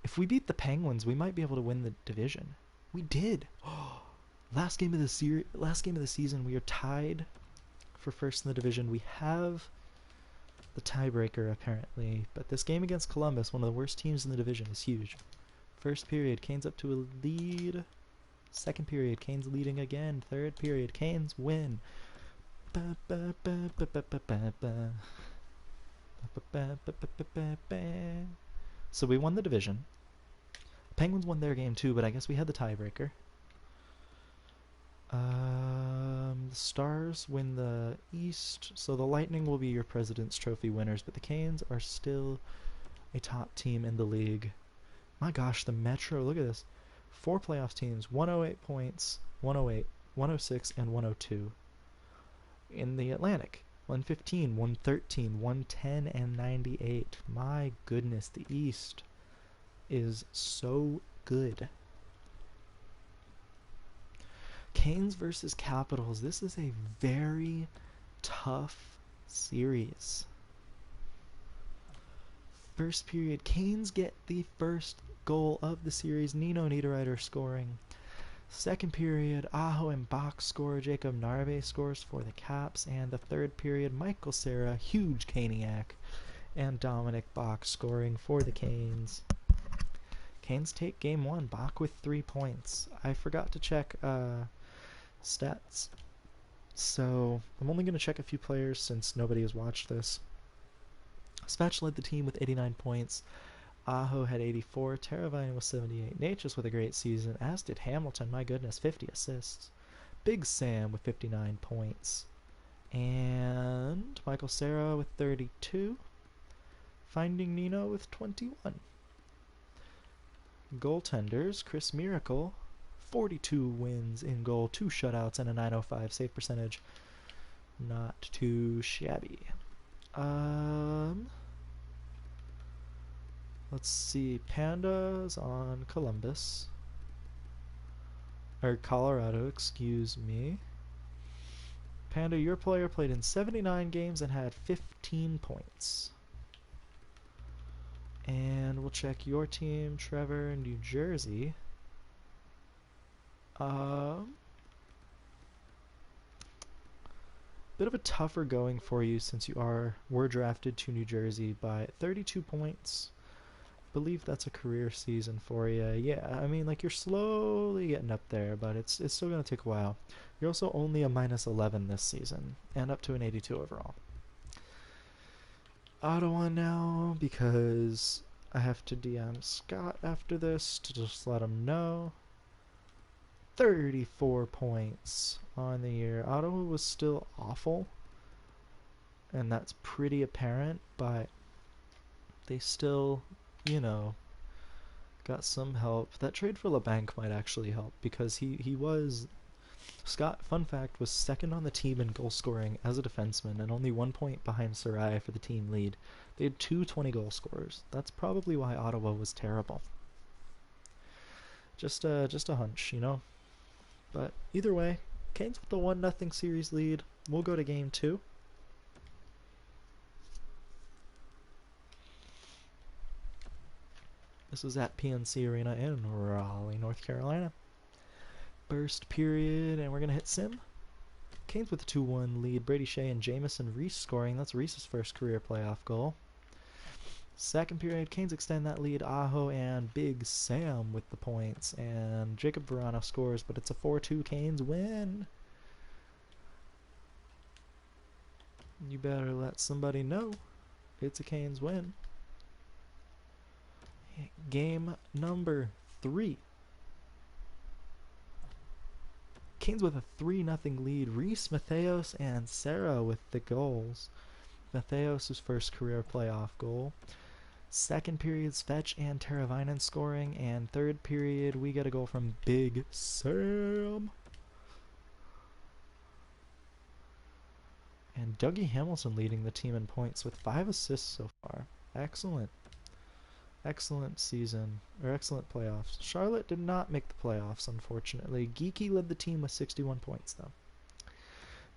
Speaker 1: If we beat the Penguins, we might be able to win the division. We did. Last game of the season, we are tied for first in the division. We have the tiebreaker, apparently. But this game against Columbus, one of the worst teams in the division, is huge. First period, Canes up to a lead. Second period, Canes leading again. Third period, Canes win. So we won the division. Penguins won their game too, but I guess we had the tiebreaker. The Stars win the East, so the Lightning will be your President's Trophy winners, but the Canes are still a top team in the league. My gosh, the Metro, look at this. 4 playoff teams, 108 points, 108, 106, and 102. In the Atlantic, 115, 113, 110, and 98. My goodness, the East is so good. Canes versus Capitals. This is a very tough series. First period, Canes get the first goal of the series. Nino Niederreiter scoring. Second period, Aho and Bach score. Jacob Narve scores for the Caps. And the third period, Michael Cera, huge Caniac, and Dominic Bach scoring for the Canes. Canes take game 1. Bach with 3 points. I forgot to check stats, so I'm only going to check a few players since nobody has watched this. Spatch led the team with 89 points. Aho had 84. Teravainen was 78. Natchez with a great season, as did Hamilton. My goodness, 50 assists. Big Sam with 59 points. And Michael Cera with 32. Finding Nino with 21. Goaltenders, Chris Miracle, 42 wins in goal, 2 shutouts, and a 905 save percentage. Not too shabby. Let's see. Pandas on Columbus. Or Colorado, excuse me. Panda, your player played in 79 games and had 15 points. And we'll check your team, Trevor, New Jersey. Bit of a tougher going for you since you were drafted to New Jersey by 32 points. Believe that's a career season for you. Yeah, I mean, like, you're slowly getting up there, but it's still gonna take a while. You're also only a -11 this season and up to an 82 overall. Ottawa now, because I have to DM Scott after this to just let him know. 34 points on the year. Ottawa was still awful, and that's pretty apparent, but they still, you know, got some help. That trade for LeBanc might actually help because he was Scott, fun fact, was second on the team in goal scoring as a defenseman and only 1 point behind Sarai for the team lead. They had two 20-goal scorers. That's probably why Ottawa was terrible. Just a hunch, you know? But either way, Canes with the 1-0 series lead. We'll go to game 2. This is at PNC Arena in Raleigh, North Carolina. Burst period, and we're going to hit sim. Canes with a 2-1 lead. Brady Shea and Jamison Reese scoring. That's Reese's first career playoff goal. Second period, Canes extend that lead. Aho and Big Sam with the points. And Jacob Verano scores, but it's a 4-2 Canes win. You better let somebody know it's a Canes win. Game number 3. Canes with a 3-0 lead. Reese, Matheos, and Sarah with the goals. Matheos' first career playoff goal. Second period, Svetch and Teravainen scoring. And third period, we get a goal from Big Sam. And Dougie Hamilton leading the team in points with 5 assists so far. Excellent. Excellent season, or excellent playoffs. Charlotte did not make the playoffs, unfortunately. Geeky led the team with 61 points, though.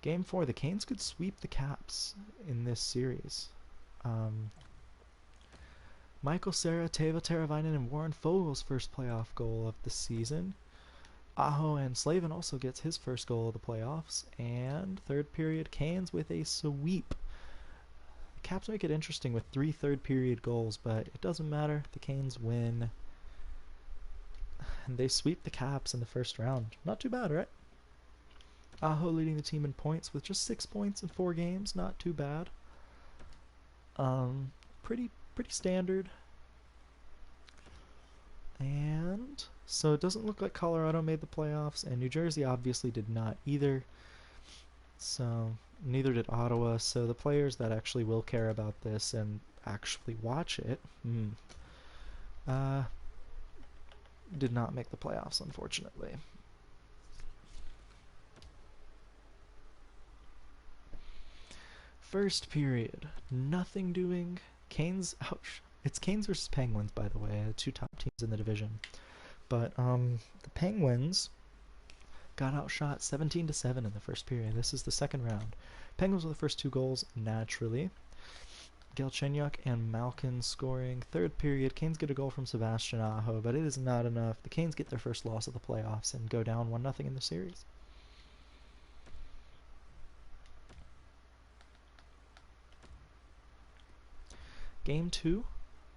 Speaker 1: Game 4, the Canes could sweep the Caps in this series. Michael Cera, Teuvo Teravainen, and Warren Fogel's first playoff goal of the season. Aho and Slavin also gets his first goal of the playoffs. And third period, Canes with a sweep. Caps make it interesting with 3 third-period goals, but it doesn't matter. The Canes win. And they sweep the Caps in the first round. Not too bad, right? Aho leading the team in points with just 6 points in 4 games. Not too bad. Pretty standard. And so it doesn't look like Colorado made the playoffs, and New Jersey obviously did not either. So neither did Ottawa, so the players that actually will care about this and actually watch it did not make the playoffs, unfortunately. First period, nothing doing. Canes, ouch. It's Canes versus Penguins, by the way, the 2 top teams in the division. But the Penguins got outshot 17-7 in the first period. This is the second round. Penguins with the first 2 goals, naturally. Galchenyuk and Malkin scoring. Third period, Canes get a goal from Sebastian Aho, but it is not enough. The Canes get their first loss of the playoffs and go down 1-0 in the series. Game 2,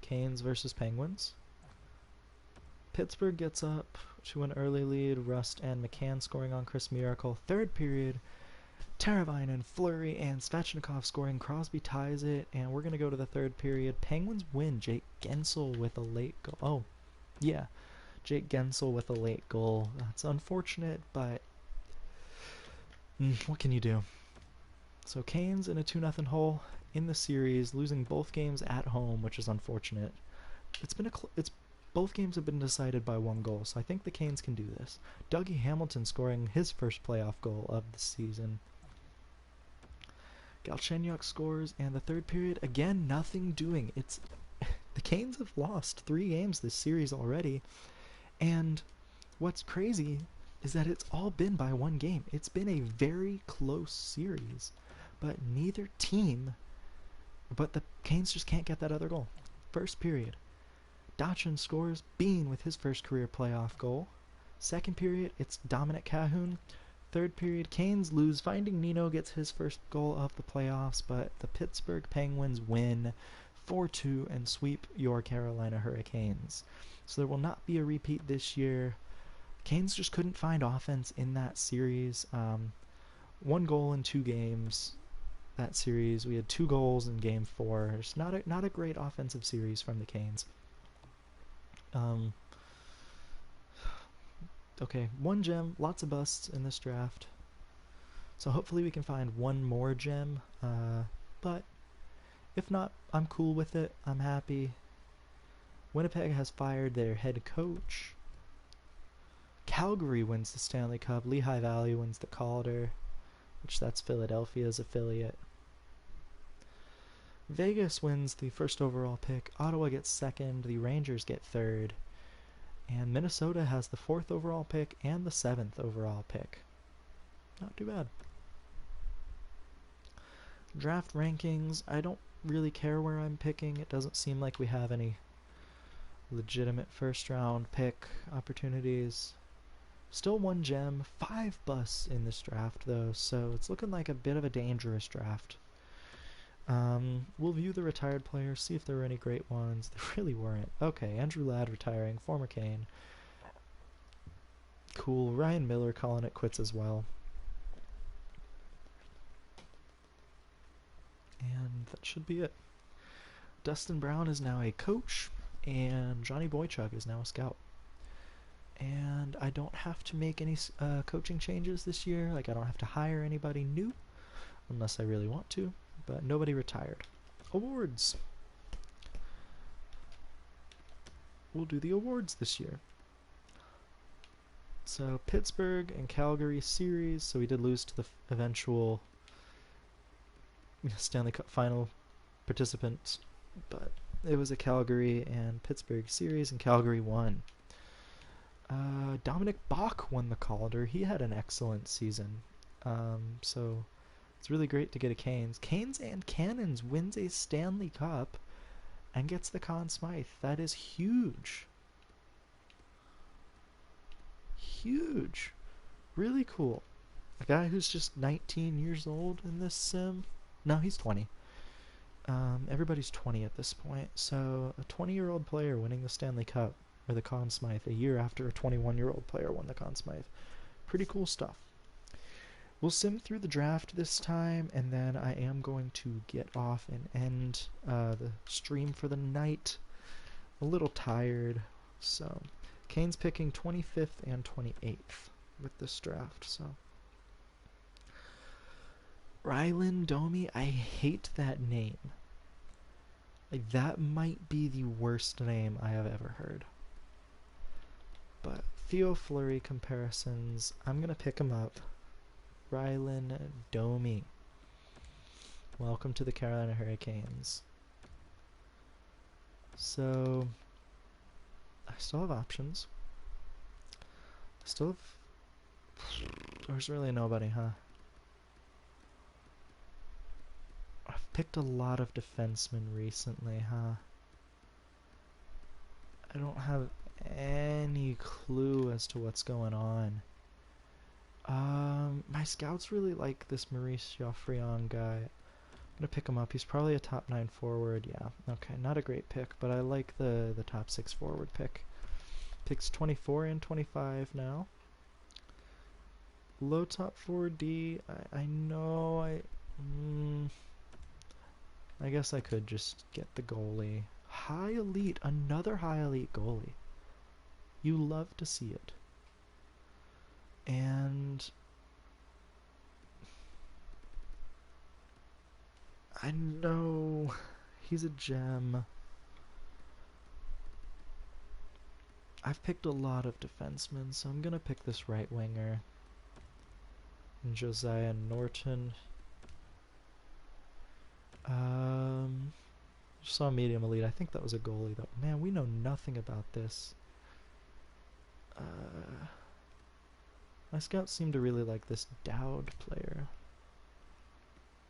Speaker 1: Canes versus Penguins. Pittsburgh gets up to an early lead. Rust and McCann scoring on Chris Miracle. Third period, Teravainen, Fleury, and Svechnikov scoring. Crosby ties it, and we're going to go to the third period. Penguins win. Jake Gensel with a late goal. Oh, yeah. Jake Gensel with a late goal. That's unfortunate, but what can you do? So Canes in a 2-0 hole in the series, losing both games at home, which is unfortunate. It's Both games have been decided by 1 goal, so I think the Canes can do this. Dougie Hamilton scoring his first playoff goal of the season. Galchenyuk scores, and the third period, again, nothing doing. It's the Canes have lost 3 games this series already, and what's crazy is that it's all been by 1 game. It's been a very close series, but the Canes just can't get that other goal. First period, Dachin scores, Bean with his first career playoff goal. Second period, it's Dominic Cahoon. Third period, Canes lose. Finding Nino gets his first goal of the playoffs, but the Pittsburgh Penguins win 4-2 and sweep your Carolina Hurricanes. So there will not be a repeat this year. Canes just couldn't find offense in that series. 1 goal in 2 games. That series, we had 2 goals in Game 4. It's not a great offensive series from the Canes. Okay, 1 gem, lots of busts in this draft. So hopefully we can find 1 more gem. But if not, I'm cool with it. I'm happy. Winnipeg has fired their head coach. Calgary wins the Stanley Cup. Lehigh Valley wins the Calder, which that's Philadelphia's affiliate. Vegas wins the first overall pick. Ottawa gets second. The Rangers get third. And Minnesota has the 4th overall pick and the 7th overall pick. Not too bad. Draft rankings. I don't really care where I'm picking. It doesn't seem like we have any legitimate first round pick opportunities. Still 1 gem. 5 busts in this draft though, so it's looking like a bit of a dangerous draft. We'll view the retired players, see if there were any great ones. There really weren't. Okay, Andrew Ladd retiring, former Cane. Cool. Ryan Miller calling it quits as well. And that should be it. Dustin Brown is now a coach, and Johnny Boychuk is now a scout. And I don't have to make any coaching changes this year. Like, I don't have to hire anybody new, unless I really want to. But nobody retired. Awards. We'll do the awards this year. So Pittsburgh and Calgary series. So we did lose to the eventual Stanley Cup final participants, but it was a Calgary and Pittsburgh series, and Calgary won. Dominic Bach won the Calder. He had an excellent season. So it's really great to get a Canes. Canes and Cannons wins a Stanley Cup and gets the Conn Smythe. That is huge. Huge. Really cool. A guy who's just 19 years old in this sim. No, he's 20. Everybody's 20 at this point. So a 20-year-old player winning the Stanley Cup, or the Conn Smythe, a year after a 21-year-old player won the Conn Smythe. Pretty cool stuff. We'll sim through the draft this time, and then I am going to get off and end the stream for the night. A little tired, so Canes picking 25th and 28th with this draft. So Rylan Domi, I hate that name. Like, that might be the worst name I have ever heard. But Theo Fleury comparisons, I'm gonna pick him up. Rylan Domi. Welcome to the Carolina Hurricanes. So I still have options. There's really nobody, huh? I've picked a lot of defensemen recently, huh? I don't have any clue as to what's going on. My scouts really like this Maurice Joffrion guy. I'm gonna pick him up. He's probably a top 9 forward. Yeah, okay, not a great pick, but I like the top 6 forward pick. Picks 24 and 25 now. Low top 4D. I know I guess I could just get the goalie. High elite, another high elite goalie. You love to see it. And I know he's a gem. I've picked a lot of defensemen, so I'm gonna pick this right winger. Josiah Norton. Just saw medium elite. I think that was a goalie though. Man, we know nothing about this. My scouts seem to really like this Dowd player.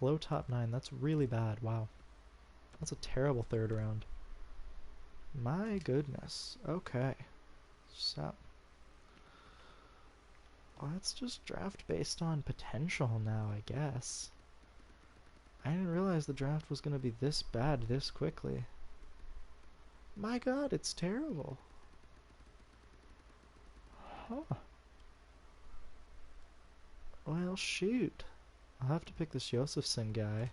Speaker 1: Low top 9, that's really bad. Wow. That's a terrible third round. My goodness. Okay. So. Let's just draft based on potential now, I guess. I didn't realize the draft was going to be this bad this quickly. My god, it's terrible. Huh. Well, shoot. I'll have to pick this Josephson guy.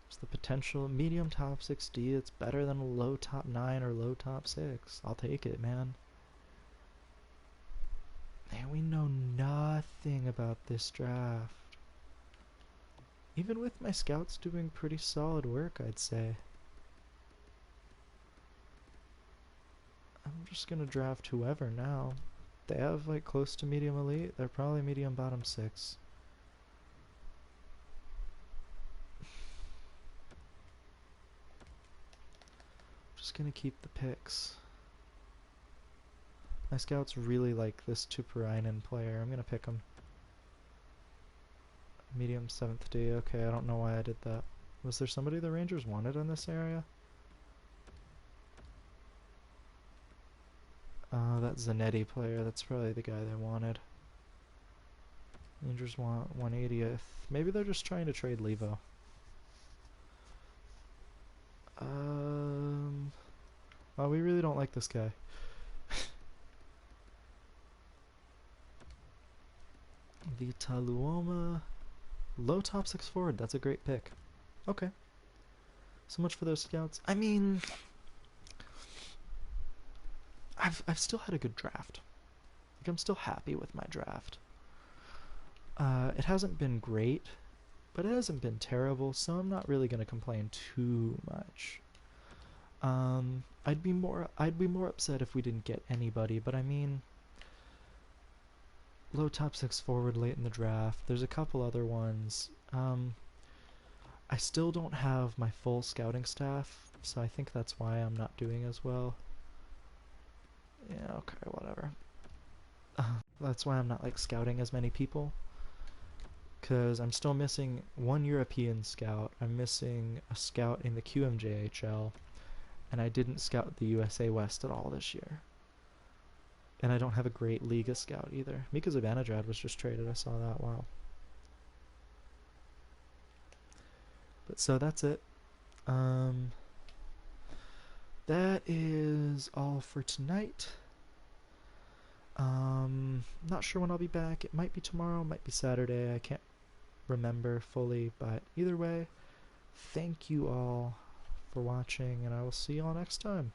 Speaker 1: It's the potential medium top 6D. It's better than a low top 9 or low top 6. I'll take it, man. Man, we know nothing about this draft. Even with my scouts doing pretty solid work, I'd say. I'm just gonna draft whoever now. They have like close to medium elite. They're probably medium bottom 6. Just gonna keep the picks. My scouts really like this Tuppurainen player. I'm gonna pick him. Medium 7th D. Okay, I don't know why I did that. Was there somebody the Rangers wanted in this area? That Zanetti player. That's probably the guy they wanted. Rangers want 180th. Maybe they're just trying to trade Levo. Oh, we really don't like this guy. The Taluoma. Low top 6 forward. That's a great pick. Okay. So much for those scouts. I mean, I've still had a good draft. Like, I'm still happy with my draft. It hasn't been great, but it hasn't been terrible, so I'm not really gonna complain too much. I'd be more upset if we didn't get anybody, but I mean, low top 6 forward late in the draft. There's a couple other ones. I still don't have my full scouting staff, so I think that's why I'm not doing as well. Yeah, okay, whatever. That's why I'm not like scouting as many people. Because I'm still missing one European scout. I'm missing a scout in the QMJHL. And I didn't scout the USA West at all this year. And I don't have a great Liga scout either. Mika Zibanejad was just traded. I saw that. Wow. But so that's it. That is all for tonight. Not sure when I'll be back. It might be tomorrow, might be Saturday. I can't remember fully, but either way, thank you all for watching, and I will see you all next time.